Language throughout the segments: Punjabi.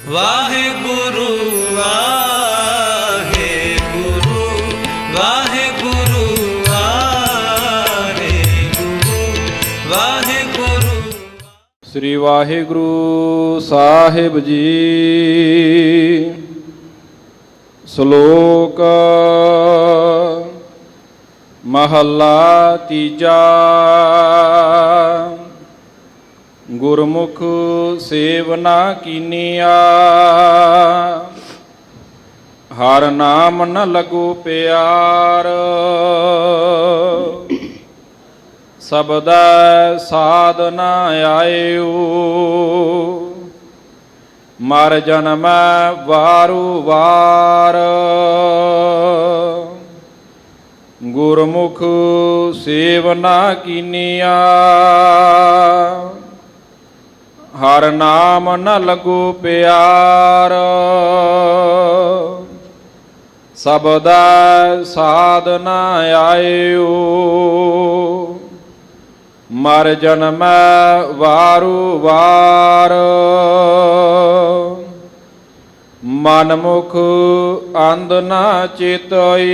ਵਾਹਿਗੁਰੂ ਵਾਹਿਗੁਰੂ ਵਾਹਿਗੁਰੂ ਵਾਹਿਗੁਰੂ ਵਾਹਿਗੁਰੂ। ਸ੍ਰੀ ਵਾਹਿਗੁਰੂ ਸਾਹਿਬ ਜੀ। ਸ਼ਲੋਕ ਮਹੱਲਾ ਤੀਜਾ। ਗੁਰਮੁਖ ਸੇਵਨਾ ਕੀਨੀਆ, ਹਰ ਨਾਮ ਨ ਲਗੋ ਪਿਆਰ। ਸਬਦੈ ਸਾਧ ਨ ਆਇਓ, ਮਰ ਜਨਮੈ ਵਾਰੂ ਵਾਰ। ਗੁਰਮੁਖ ਸੇਵਨਾ ਕੀਨੀਆ, ਹਰ ਨਾਮ ਨ ਲਗੋ ਪਿਆਰ। ਸਬਦੈ ਸਾਧ ਨ ਆਇਓ, ਮਰ ਜਨਮੈ ਵਾਰੂ ਵਾਰ। ਮਨ ਮੁਖ ਅੰਧ ਨ ਚੇਤਈ,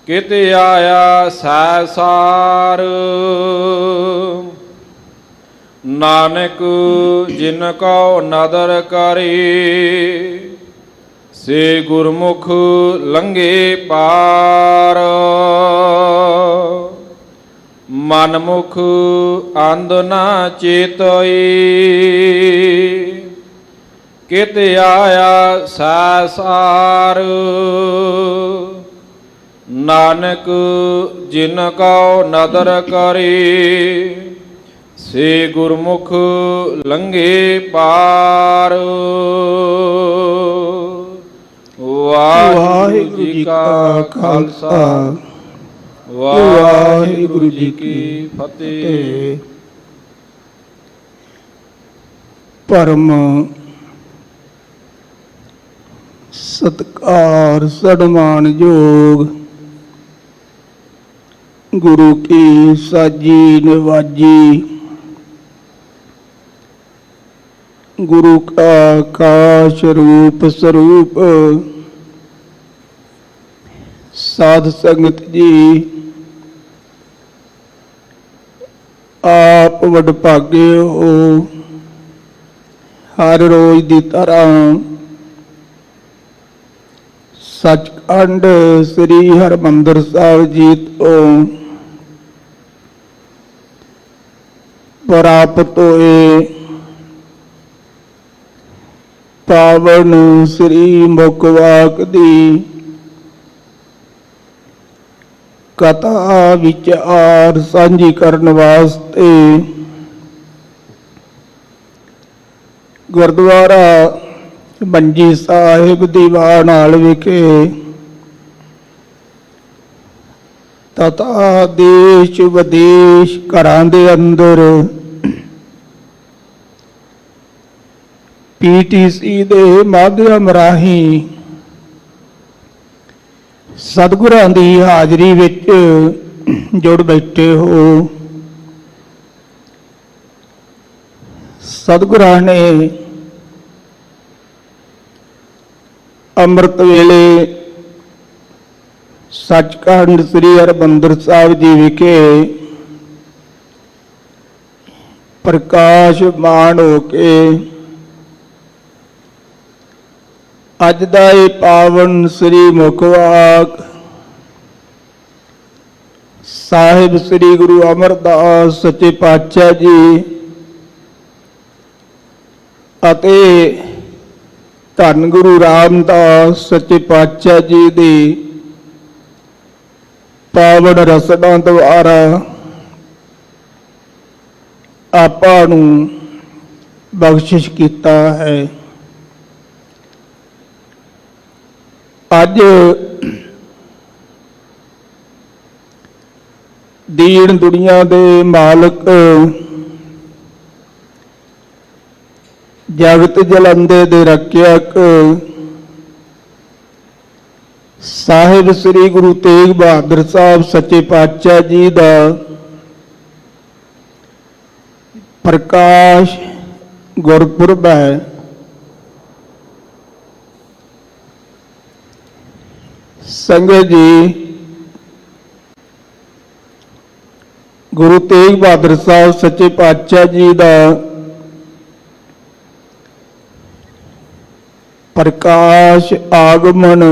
ਕਿਤੇ ਆਇਆ ਸੈਸਾਰ। ਨਾਨਕ ਜਿਨ ਕਉ ਨਦਰ ਕਰੇ, ਸੇ ਗੁਰਮੁਖ ਲੰਘੇ ਪਾਰ। ਮਨ ਮੁਖ ਅੰਧ ਨ ਚੇਤਈ, ਕਿਤੇ ਆਇਆ ਸੈਸਾਰ। ਨਾਨਕ ਜਿਨ ਕਉ ਨਦਰ ਕਰੇ, ਸੇ ਗੁਰਮੁਖ ਲੰਘੇ ਪਾਰ। ਵਾਹਿਗੁਰੂ ਜੀ ਕਾ ਖਾਲਸਾ, ਵਾਹਿਗੁਰੂ ਜੀ ਕੀ ਫਤਿਹ। ਪਰਮ ਸਤਿਕਾਰ ਸਨਮਾਨਯੋਗ ਗੁਰੂ ਕੀ ਸਾਜੀ ਨਿਵਾਜੀ, ਗੁਰੂ ਕਾ ਕਾਸ਼ ਰੂਪ ਸਰੂਪ ਸਾਧ ਸੰਗਤ ਜੀ, ਆਪ ਵਡਭਾਗੇ ਹੋ। ਹਰ ਰੋਜ਼ ਦੀ ਤਰ੍ਹਾਂ ਸੱਚਖੰਡ ਸ੍ਰੀ ਹਰਿਮੰਦਰ ਸਾਹਿਬ ਜੀ ਤੋਂ ਪ੍ਰਾਪਤ ਹੋਏ ਪਾਵਨ ਸ੍ਰੀ ਮੁਖਵਾਕ ਦੀ ਕਥਾ ਵਿਚਾਰ ਸਾਂਝੀ ਕਰਨ ਵਾਸਤੇ ਗੁਰਦੁਆਰਾ ਮੰਜੀ ਸਾਹਿਬ ਦੀਵਾਨਾਲ ਵਿਖੇ ਤਥਾ ਦੇਸ਼ ਵਿਦੇਸ਼ ਘਰਾਂ ਦੇ ਅੰਦਰ PTC ਦੇ ਮਾਧਿਅਮ ਰਾਹੀਂ ਸਤਿਗੁਰਾਂ ਦੀ ਹਾਜ਼ਰੀ ਵਿੱਚ ਜੁੜ ਬੈਠੇ ਹੋ। ਸਤਿਗੁਰਾਂ ਨੇ ਅੰਮ੍ਰਿਤ ਵੇਲੇ ਸੱਚਖੰਡ ਸ੍ਰੀ ਹਰਿਮੰਦਰ ਸਾਹਿਬ ਜੀ ਵਿਖੇ ਪ੍ਰਕਾਸ਼ਮਾਨ ਹੋ ਕੇ ਅੱਜ ਦਾ ਇਹ ਪਾਵਨ ਸ੍ਰੀ ਮੁਖਵਾਕ ਸਾਹਿਬ ਸ੍ਰੀ ਗੁਰੂ ਅਮਰਦਾਸ ਸੱਚੇ ਪਾਤਸ਼ਾਹ ਜੀ ਅਤੇ ਧੰਨ ਗੁਰੂ ਰਾਮਦਾਸ ਸੱਚੇ ਪਾਤਸ਼ਾਹ ਜੀ ਦੀ ਪਾਵਨ ਰਸਨਾ ਦੁਆਰਾ ਆਪਾਂ ਨੂੰ ਬਖਸ਼ਿਸ਼ ਕੀਤਾ ਹੈ। ਅੱਜ ਦੀਨ ਦੁਨੀਆ ਦੇ ਮਾਲਕ ਜਗਤ ਜਲੰਦੇ ਦੇ ਰੱਖਿਅਕ ਸਾਹਿਬ ਸ੍ਰੀ ਗੁਰੂ ਤੇਗ ਬਹਾਦਰ ਸਾਹਿਬ ਸੱਚੇ ਪਾਤਸ਼ਾਹ ਜੀ ਦਾ ਪ੍ਰਕਾਸ਼ ਗੁਰਪੁਰਬ ਹੈ। ਸੰਗਤ ਜੀ, ਗੁਰੂ ਤੇਗ ਬਹਾਦਰ ਸਾਹਿਬ ਸੱਚੇ ਪਾਤਸ਼ਾਹ ਜੀ ਦਾ ਪ੍ਰਕਾਸ਼ ਆਗਮਨ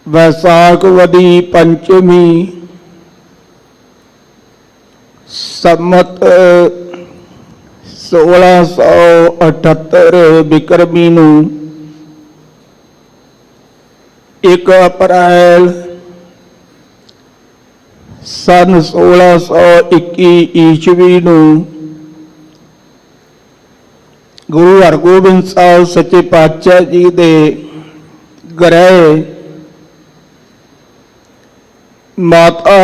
ਵੈਸਾਖ ਵਦੀ ਪੰਚਮੀ ਸੰਮਤ 1678 ਬਿਕਰਮੀ ਨੂੰ 1 ਅਪ੍ਰੈਲ ਸੰਨ 1621 ਈਸਵੀ ਨੂੰ ਗੁਰੂ ਹਰਗੋਬਿੰਦ ਸਾਹਿਬ ਸੱਚੇ ਪਾਤਸ਼ਾਹ ਜੀ ਦੇ ਗ੍ਰਹਿ ਮਾਤਾ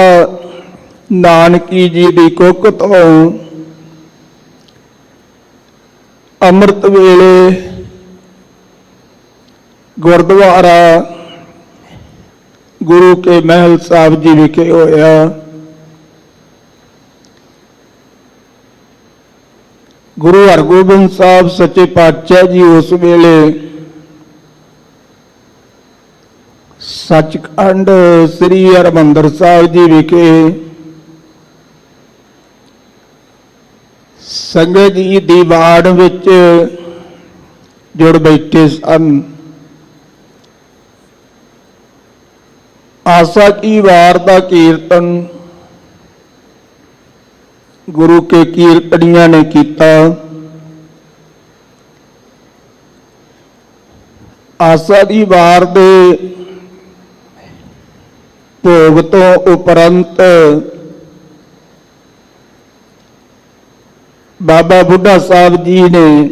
ਨਾਨਕੀ ਜੀ ਦੀ ਕੁੱਖ ਤੋਂ ਅੰਮ੍ਰਿਤ ਵੇਲੇ ਗੁਰਦੁਆਰਾ ਗੁਰੂ ਕੇ ਮਹਿਲ ਸਾਹਿਬ ਜੀ ਵਿਖੇ ਹੋਇਆ। ਗੁਰੂ ਹਰਗੋਬਿੰਦ ਸਾਹਿਬ ਸੱਚੇ ਪਾਤਸ਼ਾਹ ਜੀ ਉਸ ਵੇਲੇ ਸੱਚਖੰਡ ਸ੍ਰੀ ਹਰਿਮੰਦਰ ਸਾਹਿਬ ਜੀ ਵਿਖੇ ਸੰਗਤ ਜੀ ਦੀ ਵਾੜ ਵਿੱਚ ਜੁੜ ਬੈਠੇ ਸਨ। ਆਸਾ ਕੀ ਵਾਰ ਦਾ ਕੀਰਤਨ ਗੁਰੂ ਕੇ ਕੀਰਤਨੀਆਂ ਨੇ ਕੀਤਾ। ਆਸਾ ਦੀ ਵਾਰ ਦੇ ਭੋਗ ਤੋਂ ਉਪਰੰਤ ਬਾਬਾ ਬੁੱਢਾ ਸਾਹਿਬ ਜੀ ਨੇ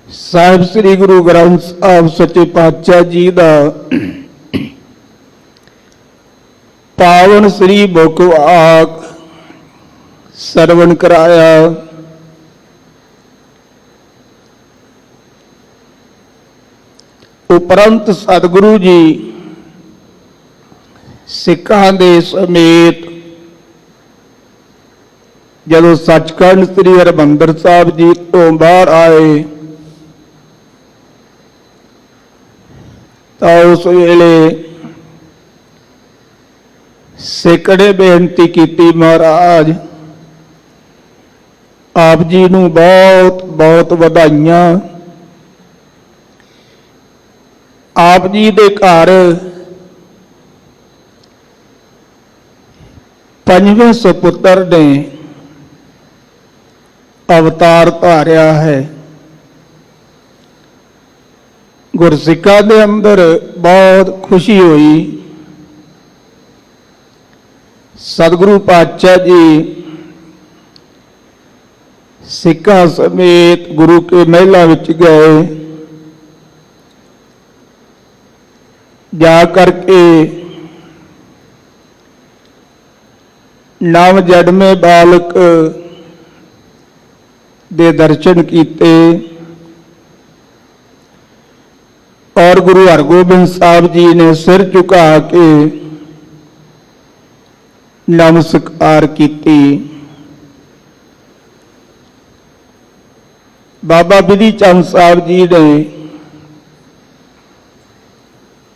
ਸਾਹਿਬ ਸ੍ਰੀ ਗੁਰੂ ਗ੍ਰੰਥ ਸਾਹਿਬ ਸੱਚੇ ਪਾਤਸ਼ਾਹ ਜੀ ਦਾ ਪਾਵਨ ਸ੍ਰੀ ਮੁਖ ਵਾਕ ਸਰਵਣ ਕਰਾਇਆ। ਉਪਰੰਤ ਸਤਿਗੁਰੂ ਜੀ ਸਿੱਖਾਂ ਦੇ ਸਮੇਤ ਜਦੋਂ ਸੱਚਖੰਡ ਸ੍ਰੀ ਹਰਿਮੰਦਰ ਸਾਹਿਬ ਜੀ ਤੋਂ ਬਾਹਰ ਆਏ ਤਾਂ ਉਸ ਵੇਲੇ ਸਿੱਖ ਨੇ ਬੇਨਤੀ ਕੀਤੀ, ਮਹਾਰਾਜ ਆਪ ਜੀ ਨੂੰ ਬਹੁਤ ਬਹੁਤ ਵਧਾਈਆਂ। ਆਪ ਜੀ ਦੇ ਘਰ 5ਵੇਂ ਸੁਪੁੱਤਰ ਨੇ ਅਵਤਾਰ ਧਾਰਿਆ ਹੈ। ਗੁਰਸਿੱਖਾਂ ਦੇ ਅੰਦਰ ਬਹੁਤ ਖੁਸ਼ੀ ਹੋਈ। ਸਤਿਗੁਰੂ ਪਾਤਸ਼ਾਹ ਜੀ ਸਿੱਖਾਂ ਸਮੇਤ ਗੁਰੂ ਕੇ ਮਹਿਲਾਂ ਵਿੱਚ ਗਏ। ਜਾ ਕਰਕੇ ਨਵ ਜਨਮੇ ਬਾਲਕ ਦੇ ਦਰਸ਼ਨ ਕੀਤੇ ਔਰ ਗੁਰੂ ਹਰਗੋਬਿੰਦ ਸਾਹਿਬ ਜੀ ਨੇ ਸਿਰ ਝੁਕਾ ਕੇ ਨਮਸਕਾਰ ਕੀਤੀ। ਬਾਬਾ ਬਿਧੀ ਚੰਦ ਸਾਹਿਬ ਜੀ ਨੇ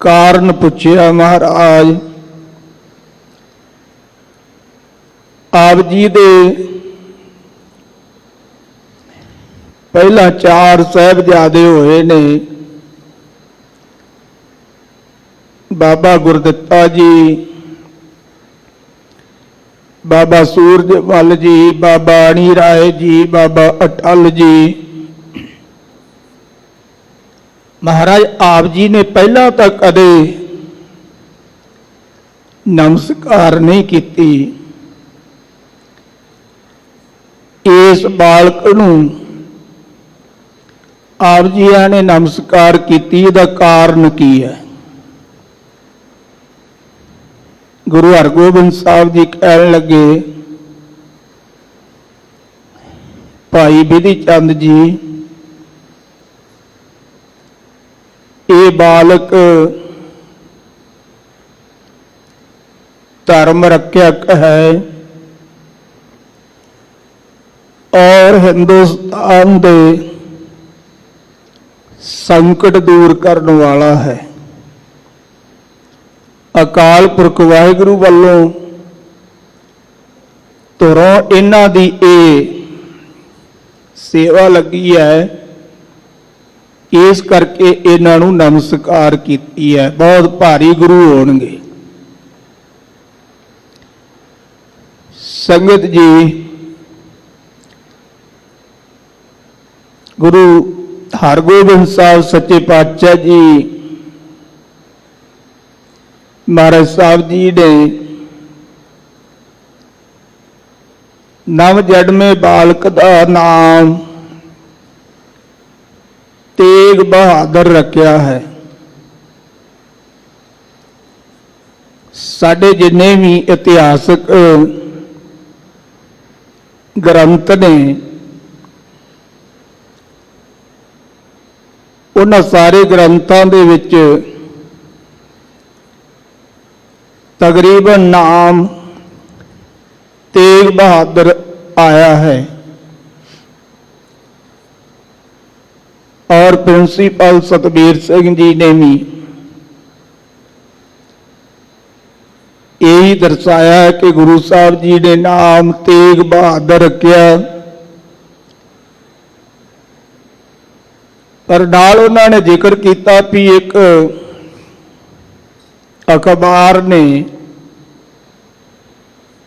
ਕਾਰਨ ਪੁੱਛਿਆ, ਮਹਾਰਾਜ ਆਪ ਜੀ ਦੇ ਪਹਿਲਾਂ 4 ਸਾਹਿਬਜ਼ਾਦੇ ਹੋਏ ਨੇ, ਬਾਬਾ ਗੁਰਦਿੱਤਾ ਜੀ, ਬਾਬਾ ਸੂਰਜਮਲ ਜੀ, ਬਾਬਾ ਅਣੀ ਰਾਏ ਜੀ, ਬਾਬਾ ਅਟਲ ਜੀ। ਮਹਾਰਾਜ ਆਪ ਜੀ ਨੇ ਪਹਿਲਾਂ ਤਾਂ ਕਦੇ ਨਮਸਕਾਰ ਨਹੀਂ ਕੀਤੀ। ਇਸ ਬਾਲਕ ਨੂੰ ਆਪ ਜੀਆਂ ਨੇ ਨਮਸਕਾਰ ਕੀਤੀ, ਇਹਦਾ ਕਾਰਨ ਕੀ ਹੈ? ਗੁਰੂ ਹਰਗੋਬਿੰਦ ਸਾਹਿਬ ਜੀ ਕਹਿਣ ਲੱਗੇ, ਭਾਈ ਬਿਧੀ ਚੰਦ ਜੀ, ਇਹ ਬਾਲਕ ਧਰਮ ਰੱਖਿਅਕ ਹੈ, और हिंदुस्तान दे संकट दूर करने वाला है। अकाल पुरख वाहिगुरु वालों तुरों इन्हां दी सेवा लगी है, इस करके इन्हां नूं नमस्कार कीती है। बहुत भारी गुरु होणगे। संगत जी, गुरु हरगोबिंद साहब सच्चे पातशाह जी महाराज साहब जी ने नव जन्मे बालक का नाम तेग बहादुर रखा है। साडे जिन्ने भी इतिहासक ग्रंथ ने उन्हां सारे ग्रंथां दे विच तकरीबन नाम तेग बहादुर आया है। और प्रिंसीपल सतबीर सिंह जी ने भी यही दर्शाया है कि गुरु साहब जी ने नाम तेग बहादुर रखा, पर नाल उन्होंने जिक्र किया भी एक अखबार ने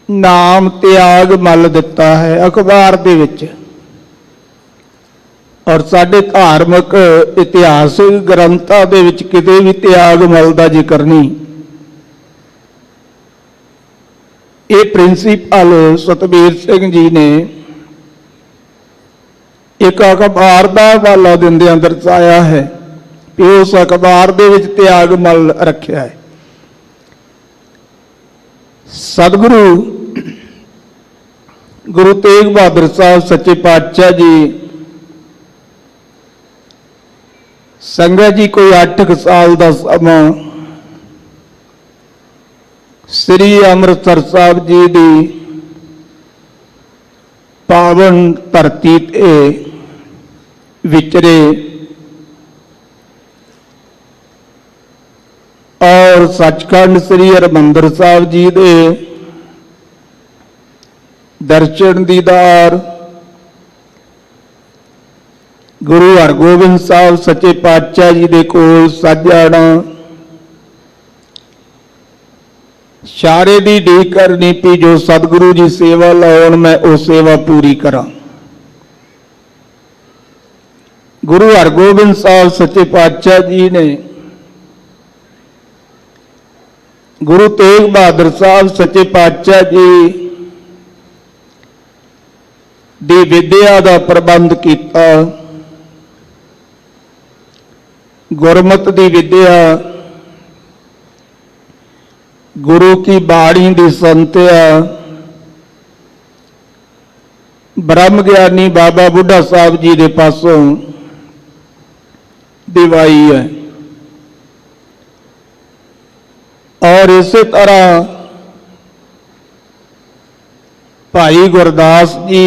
नाम त्याग मल दिता है अखबार दे विच। और साडे धार्मिक इतिहासिक ग्रंथां दे विच किते भी त्याग मल दा जिक्र नहीं। ये प्रिंसीपल सतबीर सिंह जी ने एक अखबार का हवाला दिंदियां दर्शाया है कि उस अखबार दे विच त्याग मल रखा है। सतगुरु गुरु तेग बहादुर साहब सच्चे पातशाह जी संगत जी कोई 8 साल का समा श्री अमृतसर साहब जी की पावन धरती ते विचरे और सचखंड श्री हरमंदिर साहब जी दे दर्शन दीदार गुरु हरगोबिंद साहब सच्चे पातशाह जी दे कोल साजना शारे दी ढीक करनी पी जो सतगुरु जी सेवा लाउण मैं वो सेवा पूरी करा। गुरु हरगोबिंद साहब सच्चे पातशाह जी ने गुरु तेग बहादुर साहब सच्चे पातशाह जी दी विद्या का प्रबंध किया। गुरमत दी विद्या गुरु की बाणी दी संत्या ब्रह्म ज्ञानी बाबा बुढ़ा साहब जी के पासों दिवाई है। और इसी तरह भाई गुरदास जी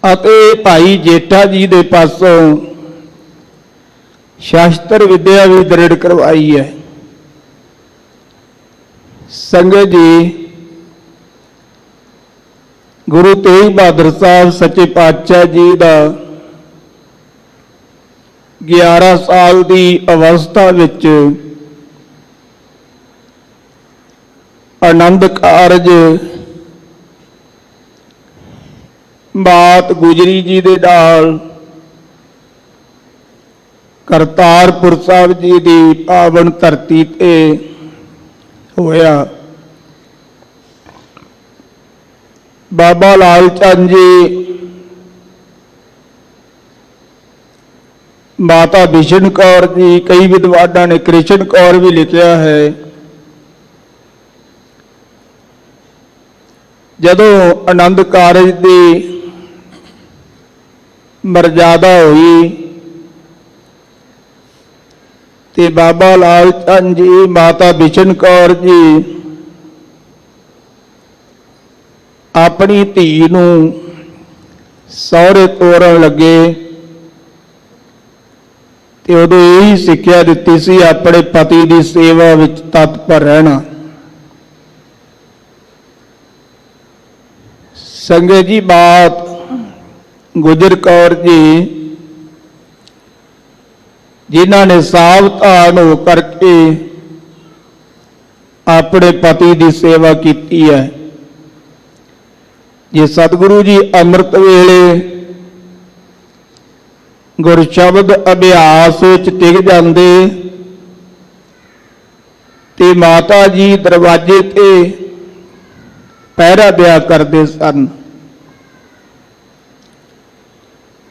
अते भाई जेठा जी के पासों शास्त्र विद्या भी दृढ़ करवाई है। संगत जी, गुरु तेग बहादुर साहब सच्चे पातशाह जी का 11 साल की अवस्था विच आनंद कारज मात गुजरी जी दे नाल करतारपुर साहब जी की पावन धरती ते होया। बाबा लाल चंद जी, माता बिशन कौर जी, कई विद्वानों ने कृष्ण कौर भी लिखा है। जदों आनंद कारज की मर्यादा हुई ते बाबा लाल चंद जी, माता बिशन कौर जी ਆਪਣੀ ਧੀ ਨੂੰ ਸਹੁਰੇ ਤੋਰਨ ਲੱਗੇ ਤੇ ਉਦੋਂ ਇਹੀ ਸਿੱਖਿਆ ਦਿੱਤੀ ਸੀ, ਆਪਣੇ ਪਤੀ ਦੀ ਸੇਵਾ ਵਿੱਚ ਤਤਪਰ ਰਹਿਣਾ। ਸੰਗਤ ਜੀ, ਬਾਤ ਗੁਜਰ ਕੌਰ ਜੀ ਜਿਨ੍ਹਾਂ ਨੇ ਸਾਵਧਾਨ ਹੋ ਕਰਕੇ ਆਪਣੇ ਪਤੀ ਦੀ ਸੇਵਾ ਕੀਤੀ ਹੈ। ਜੇ ਸਤਿਗੁਰੂ ਜੀ ਅੰਮ੍ਰਿਤ ਵੇਲੇ ਗੁਰ ਸ਼ਬਦ ਅਭਿਆਸ ਵਿੱਚ ਟਿਕ ਜਾਂਦੇ ਤੇ ਮਾਤਾ ਜੀ ਦਰਵਾਜ਼ੇ ਤੇ ਪਹਿਰਾ ਦਿਆ ਕਰਦੇ ਸਨ।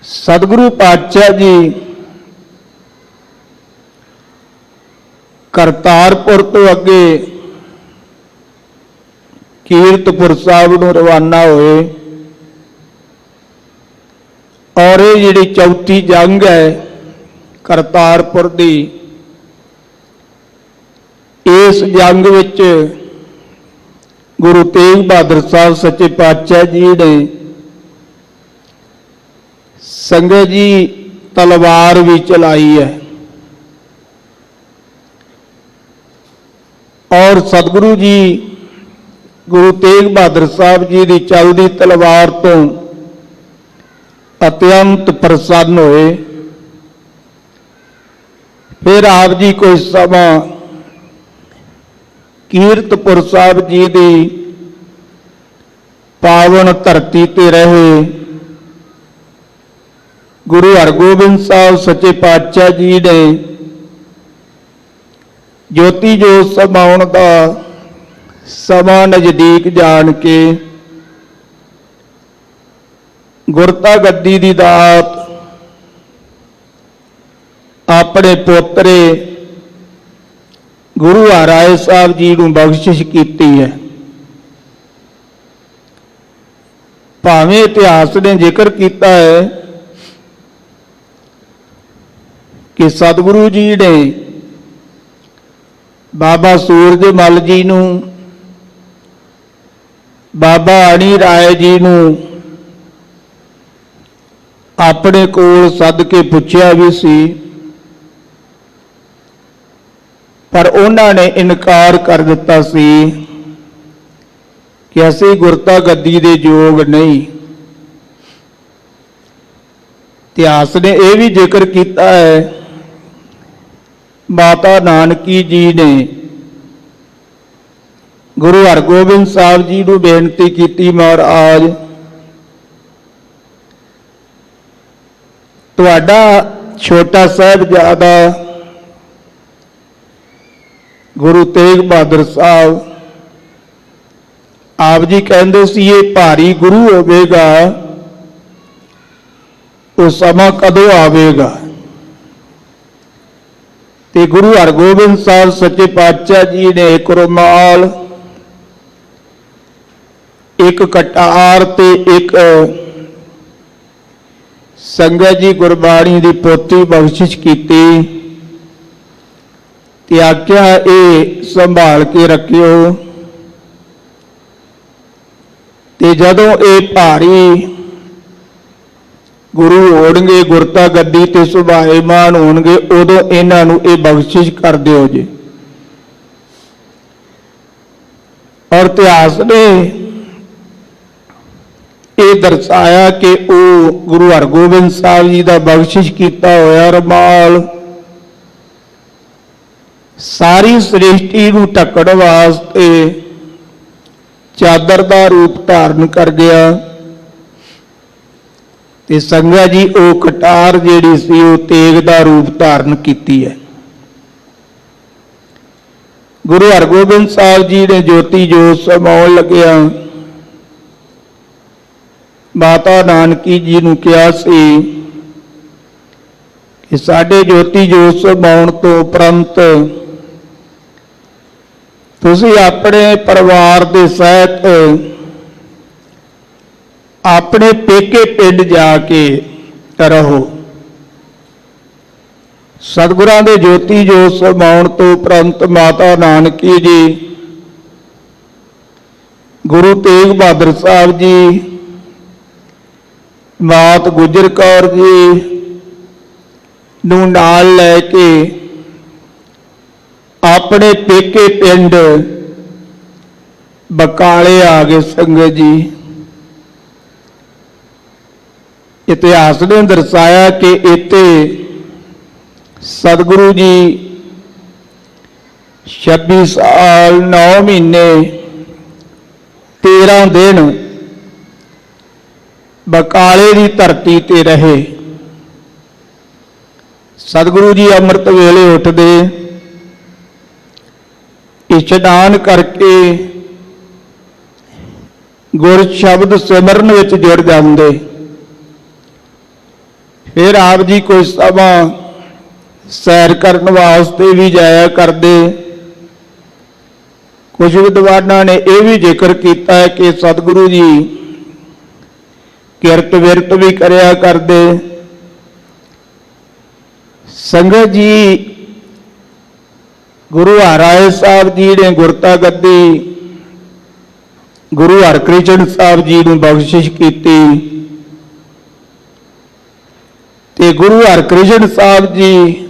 ਸਤਿਗੁਰੂ ਪਾਤਸ਼ਾਹ ਜੀ ਕਰਤਾਰਪੁਰ ਤੋਂ ਅੱਗੇ ਕੀਰਤਪੁਰ ਸਾਹਿਬ ਨੂੰ ਰਵਾਨਾ ਹੋਏ ਔਰ ਇਹ ਜਿਹੜੀ ਚੌਥੀ ਜੰਗ ਹੈ ਕਰਤਾਰਪੁਰ ਦੀ, ਇਸ ਜੰਗ ਵਿੱਚ ਗੁਰੂ ਤੇਗ ਬਹਾਦਰ ਸਾਹਿਬ ਸੱਚੇ ਪਾਤਸ਼ਾਹ ਜੀ ਨੇ ਸੰਗਤ ਜੀ ਤਲਵਾਰ ਵੀ ਚਲਾਈ ਹੈ ਔਰ ਸਤਿਗੁਰੂ ਜੀ ਗੁਰੂ ਤੇਗ ਬਹਾਦਰ ਸਾਹਿਬ ਜੀ ਦੀ ਚੱਲਦੀ ਤਲਵਾਰ ਤੋਂ ਅਤਿਅੰਤ ਪ੍ਰਸੰਨ ਹੋਏ। ਫਿਰ ਆਪ ਜੀ ਕੋਈ ਸਮਾਂ ਕੀਰਤਪੁਰ ਸਾਹਿਬ ਜੀ ਦੀ ਪਾਵਨ ਧਰਤੀ ਤੇ ਰਹੇ। ਗੁਰੂ ਹਰਗੋਬਿੰਦ ਸਾਹਿਬ ਸੱਚੇ ਪਾਤਸ਼ਾਹ ਜੀ ਨੇ ਜੋਤੀ ਜੋਤ ਸਮਾਉਣ ਦਾ ਸਮਾਂ ਨਜ਼ਦੀਕ ਜਾਣ ਕੇ ਗੁਰਤਾ ਗੱਦੀ ਦੀ ਦਾਤ ਆਪਣੇ ਪੋਤਰੇ ਗੁਰੂ ਹਰਿਰਾਏ ਸਾਹਿਬ ਜੀ ਨੂੰ ਬਖਸ਼ਿਸ਼ ਕੀਤੀ ਹੈ। ਭਾਵੇਂ ਇਤਿਹਾਸ ਨੇ ਜ਼ਿਕਰ ਕੀਤਾ ਹੈ ਕਿ ਸਤਿਗੁਰੂ ਜੀ ਨੇ ਬਾਬਾ ਸੂਰਜਮਲ ਜੀ ਨੂੰ, ਬਾਬਾ ਅਣੀ ਰਾਏ ਜੀ ਨੂੰ ਆਪਣੇ ਕੋਲ ਸੱਦ ਕੇ ਪੁੱਛਿਆ ਵੀ ਸੀ, ਪਰ ਉਹਨਾਂ ਨੇ ਇਨਕਾਰ ਕਰ ਦਿੱਤਾ ਸੀ ਕਿ ਅਸੀਂ ਗੁਰਤਾ ਗੱਦੀ ਦੇ ਯੋਗ ਨਹੀਂ। ਇਤਿਹਾਸ ਨੇ ਇਹ ਵੀ ਜ਼ਿਕਰ ਕੀਤਾ ਹੈ, ਮਾਤਾ ਨਾਨਕੀ ਜੀ ਨੇ ਗੁਰੂ ਹਰਗੋਬਿੰਦ ਸਾਹਿਬ ਜੀ ਨੂੰ ਬੇਨਤੀ ਕੀਤੀ, ਮਹਾਰਾਜ ਤੁਹਾਡਾ ਛੋਟਾ ਸਾਹਿਬਜ਼ਾਦਾ ਗੁਰੂ ਤੇਗ ਬਹਾਦਰ ਸਾਹਿਬ, ਆਪ ਜੀ ਕਹਿੰਦੇ ਸੀ ਇਹ ਭਾਰੀ ਗੁਰੂ ਹੋਵੇਗਾ, ਉਹ ਸਮਾਂ ਕਦੋਂ ਆਵੇਗਾ। ਤੇ ਗੁਰੂ ਹਰਗੋਬਿੰਦ ਸਾਹਿਬ ਸੱਚੇ ਪਾਤਸ਼ਾਹ ਜੀ ਨੇ ਇੱਕ ਰੁਮਾਲ, ਇੱਕ ਕਟਾਰ ਤੇ ਇੱਕ ਸੰਗਤ ਜੀ ਗੁਰਬਾਣੀ ਦੀ ਪੋਥੀ ਬਖਸ਼ਿਸ਼ ਕੀਤੀ ਤੇ ਆਖਿਆ ਇਹ ਸੰਭਾਲ ਕੇ ਰੱਖਿਓ, ਤੇ ਜਦੋਂ ਇਹ ਭਾਰੀ ਗੁਰੂ ਹੋਣਗੇ, ਗੁਰਤਾ ਗੱਦੀ ਤੇ ਸੁਭਾਏਮਾਨ ਹੋਣਗੇ, ਉਦੋਂ ਇਹਨਾਂ ਨੂੰ ਇਹ ਬਖਸ਼ਿਸ਼ ਕਰ ਦਿਓ ਜੀ। ਔਰ ਇਤਿਹਾਸ ਨੇ ਇਹ ਦਰਸਾਇਆ ਕਿ ਉਹ ਗੁਰੂ ਹਰਗੋਬਿੰਦ ਸਾਹਿਬ ਜੀ ਦਾ ਬਖਸ਼ਿਸ਼ ਕੀਤਾ ਹੋਇਆ ਰੁਮਾਲ ਸਾਰੀ ਸ੍ਰਿਸ਼ਟੀ ਨੂੰ ਢੱਕਣ ਵਾਸਤੇ ਚਾਦਰ ਦਾ ਰੂਪ ਧਾਰਨ ਕਰ ਗਿਆ। ਤੇ ਸੰਗਤ ਜੀ ਉਹ ਕਟਾਰ ਜਿਹੜੀ ਸੀ ਉਹ ਤੇਗ ਦਾ ਰੂਪ ਧਾਰਨ ਕੀਤੀ ਹੈ। ਗੁਰੂ ਹਰਗੋਬਿੰਦ ਸਾਹਿਬ ਜੀ ਨੇ ਜੋਤੀ ਜੋਤ ਸਮਾਉਣ ਲੱਗਿਆ ਮਾਤਾ ਨਾਨਕੀ ਜੀ ਨੂੰ ਕਿਹਾ ਸੀ ਕਿ ਸਾਡੇ ਜੋਤੀ ਜੋਤ ਸਮਾਉਣ ਤੋਂ ਉਪਰੰਤ ਤੁਸੀਂ ਆਪਣੇ ਪਰਿਵਾਰ ਦੇ ਸਹਿਤ ਆਪਣੇ ਪੇਕੇ ਪਿੰਡ ਜਾ ਕੇ ਰਹੋ। ਸਤਿਗੁਰਾਂ ਦੇ ਜੋਤੀ ਜੋਤ ਸਮਾਉਣ ਤੋਂ ਉਪਰੰਤ ਮਾਤਾ ਨਾਨਕੀ ਜੀ ਗੁਰੂ ਤੇਗ ਬਹਾਦਰ ਸਾਹਿਬ ਜੀ, ਮਾਤ ਗੁਜਰ ਕੌਰ ਜੀ ਨੂੰ ਨਾਲ ਲੈ ਕੇ ਆਪਣੇ ਪੇਕੇ ਪਿੰਡ ਬਕਾਲੇ ਆ ਗਏ ਸੰਗਤ ਜੀ। ਇਤਿਹਾਸ ਨੇ ਦਰਸਾਇਆ ਕਿ ਇੱਥੇ ਸਤਿਗੁਰੂ ਜੀ 26 ਸਾਲ 9 ਮਹੀਨੇ 13 ਦਿਨ ਬਕਾਲੇ ਦੀ ਧਰਤੀ ਤੇ ਰਹੇ। ਸਤਿਗੁਰੂ ਜੀ ਅੰਮ੍ਰਿਤ ਵੇਲੇ ਉੱਠਦੇ, ਇਸ਼ਨਾਨ ਕਰਕੇ ਗੁਰ ਸ਼ਬਦ ਸਿਮਰਨ ਵਿੱਚ ਜੁੜ ਜਾਂਦੇ। ਫਿਰ ਆਪ ਜੀ ਕੋਈ ਸਮਾਂ ਸੈਰ ਕਰਨ ਵਾਸਤੇ ਵੀ ਜਾਇਆ ਕਰਦੇ। ਕੁਝ ਵਿਦਵਾਨਾਂ ਨੇ ਇਹ ਵੀ ਜ਼ਿਕਰ ਕੀਤਾ ਹੈ ਕਿ ਸਤਿਗੁਰੂ ਜੀ ਕਿਰਤ ਵਿਰਤ ਵੀ ਕਰਿਆ ਕਰਦੇ। ਸੰਗਤ ਜੀ, ਗੁਰੂ ਹਰਿਰਾਏ ਸਾਹਿਬ ਜੀ ਨੇ ਗੁਰਤਾ ਗੱਦੀ ਗੁਰੂ ਹਰਕ੍ਰਿਸ਼ਨ ਸਾਹਿਬ ਜੀ ਨੂੰ ਬਖਸ਼ਿਸ਼ ਕੀਤੀ ਤੇ ਗੁਰੂ ਹਰਕ੍ਰਿਸ਼ਨ ਸਾਹਿਬ ਜੀ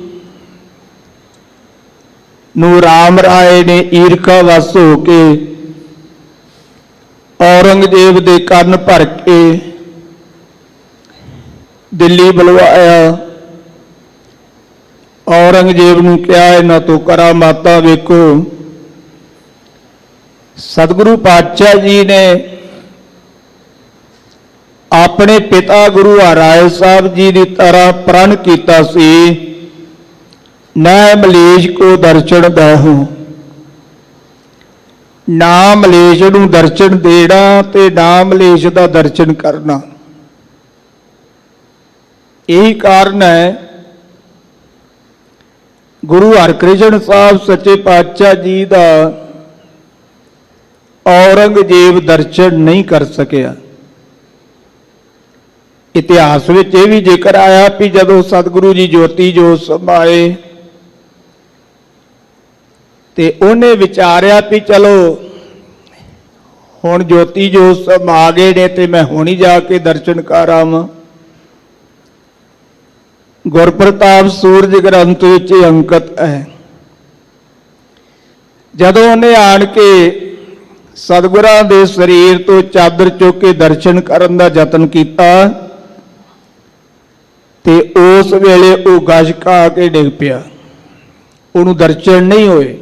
ਨੂੰ ਰਾਮ ਰਾਏ ਨੇ ਈਰਖਾ ਵਸ ਹੋ ਕੇ ਔਰੰਗਜ਼ੇਬ ਦੇ ਕੰਨ ਭਰ ਕੇ ਦਿੱਲੀ ਬੁਲਵਾਇਆ। ਔਰੰਗਜ਼ੇਬ ਨੂੰ ਕਿਹਾ ਇਹਨਾਂ ਤੋਂ ਕਰਾਮਾਤਾਂ ਵੇਖੋ। ਸਤਿਗੁਰੂ ਪਾਤਸ਼ਾਹ ਜੀ ਨੇ ਆਪਣੇ ਪਿਤਾ ਗੁਰੂ ਹਰਿਰਾਏ ਸਾਹਿਬ ਜੀ ਦੀ ਤਰ੍ਹਾਂ ਪ੍ਰਣ ਕੀਤਾ ਸੀ, ਨਾ ਮਲੇਸ਼ ਕੋ ਦਰਸ਼ਨ ਦੇਹੋ, ਨਾ ਮਲੇਸ਼ ਨੂੰ ਦਰਸ਼ਨ ਦੇਣਾ ਤੇ ਨਾ ਮਲੇਸ਼ ਦਾ ਦਰਸ਼ਨ ਕਰਨਾ। ਇਹੀ ਕਾਰਨ ਹੈ ਗੁਰੂ ਹਰਕ੍ਰਿਸ਼ਨ ਸਾਹਿਬ ਸੱਚੇ ਪਾਤਸ਼ਾਹ ਜੀ ਦਾ ਔਰੰਗਜ਼ੇਬ ਦਰਸ਼ਨ ਨਹੀਂ ਕਰ ਸਕਿਆ। ਇਤਿਹਾਸ ਵਿੱਚ ਇਹ ਵੀ ਜ਼ਿਕਰ ਆਇਆ ਕਿ ਜਦੋਂ ਸਤਿਗੁਰੂ ਜੀ ਜੋਤੀ ਜੋਤ ਸਮਾਏ ਤੇ ਉਹਨੇ ਵਿਚਾਰਿਆ ਕਿ ਚਲੋ ਹੁਣ ਜੋਤੀ ਜੋਤ ਸਮਾ ਗਏ ਨੇ ਤੇ ਮੈਂ ਹੁਣ ਹੀ ਜਾ ਕੇ ਦਰਸ਼ਨ ਕਰ ਆਵਾਂ। ਗੁਰਪ੍ਰਤਾਪ ਸੂਰਜ ਗ੍ਰੰਥ ਵਿੱਚ ਅੰਕਿਤ ਹੈ। ਜਦੋਂ ਉਹਨੇ ਆਣ ਕੇ ਸਤਿਗੁਰਾਂ ਦੇ ਸਰੀਰ ਤੋਂ ਚਾਦਰ ਚੁੱਕ ਕੇ ਦਰਸ਼ਨ ਕਰਨ ਦਾ ਯਤਨ ਕੀਤਾ ਤੇ ਉਸ ਵੇਲੇ ਉਹ ਗਜ ਖਾ ਕੇ ਡਿੱਗ ਪਿਆ, ਉਹਨੂੰ ਦਰਸ਼ਨ ਨਹੀਂ ਹੋਏ।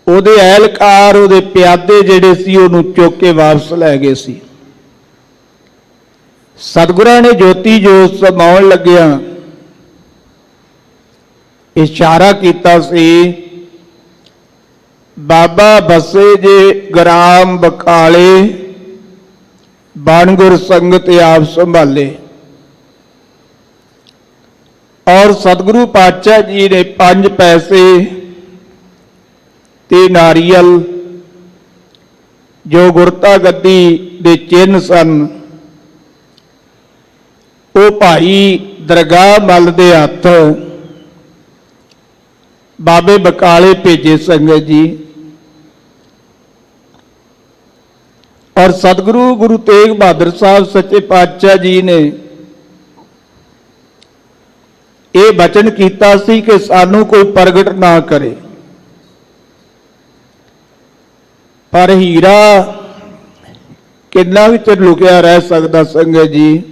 ਉਹਦੇ ਅਹਿਲਕਾਰ, ਉਹਦੇ ਪਿਆਦੇ ਜਿਹੜੇ ਸੀ ਉਹਨੂੰ ਚੁੱਕ ਕੇ ਵਾਪਸ ਲੈ ਗਏ ਸੀ। ਸਤਿਗੁਰਾਂ ਨੇ ਜੋਤੀ ਜੋਤ ਸਮਾਉਣ ਲੱਗਿਆ ਇਸ਼ਾਰਾ ਕੀਤਾ ਸੀ, ਬਾਬਾ ਬਸੇ ਜੇ ਗ੍ਰਾਮ ਬਕਾਲੇ, ਬਾਣਗੁਰ ਸੰਗਤ ਆਪ ਸੰਭਾਲੇ। ਔਰ ਸਤਿਗੁਰੂ ਪਾਤਸ਼ਾਹ ਜੀ ਨੇ 5 ਪੈਸੇ ਤੇ ਨਾਰੀਅਲ ਜੋ ਗੁਰਤਾ ਗੱਦੀ ਦੇ ਚਿੰਨ੍ਹ ਸਨ, ਉਹ ਭਾਈ ਦਰਗਾਹ ਮੱਲ ਦੇ ਹੱਥ ਬਾਬੇ ਬਕਾਲੇ ਭੇਜੇ ਸੰਗਤ ਜੀ। ਔਰ ਸਤਿਗੁਰੂ ਗੁਰੂ ਤੇਗ ਬਹਾਦਰ ਸਾਹਿਬ ਸੱਚੇ ਪਾਤਸ਼ਾਹ ਜੀ ਨੇ ਇਹ ਬਚਨ ਕੀਤਾ ਸੀ ਕਿ ਸਾਨੂੰ ਕੋਈ ਪ੍ਰਗਟ ਨਾ ਕਰੇ, ਪਰ ਹੀਰਾ ਕਿੰਨਾ ਵੀ ਚਿਰ ਲੁਕਿਆ ਰਹਿ ਸਕਦਾ ਸੰਗਤ ਜੀ।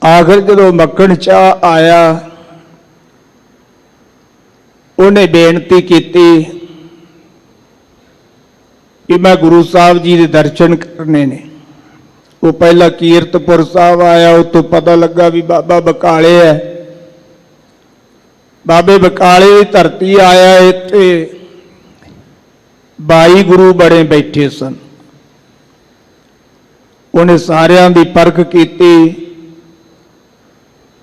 ਆਖਰ ਜਦੋਂ ਮੱਖਣ ਸ਼ਾਹ ਆਇਆ, ਉਹਨੇ ਬੇਨਤੀ ਕੀਤੀ ਕਿ ਮੈਂ ਗੁਰੂ ਸਾਹਿਬ ਜੀ ਦੇ ਦਰਸ਼ਨ ਕਰਨੇ ਨੇ। ਉਹ ਪਹਿਲਾਂ ਕੀਰਤਪੁਰ ਸਾਹਿਬ ਆਇਆ, ਉਹ ਤੋਂ ਪਤਾ ਲੱਗਾ ਵੀ ਬਾਬਾ ਬਕਾਲੇ ਹੈ। ਬਾਬੇ ਬਕਾਲੇ ਦੀ ਧਰਤੀ ਆਇਆ, ਇੱਥੇ 22 ਗੁਰੂ ਬੜੇ ਬੈਠੇ ਸਨ। ਉਹਨੇ ਸਾਰਿਆਂ ਦੀ ਪਰਖ ਕੀਤੀ,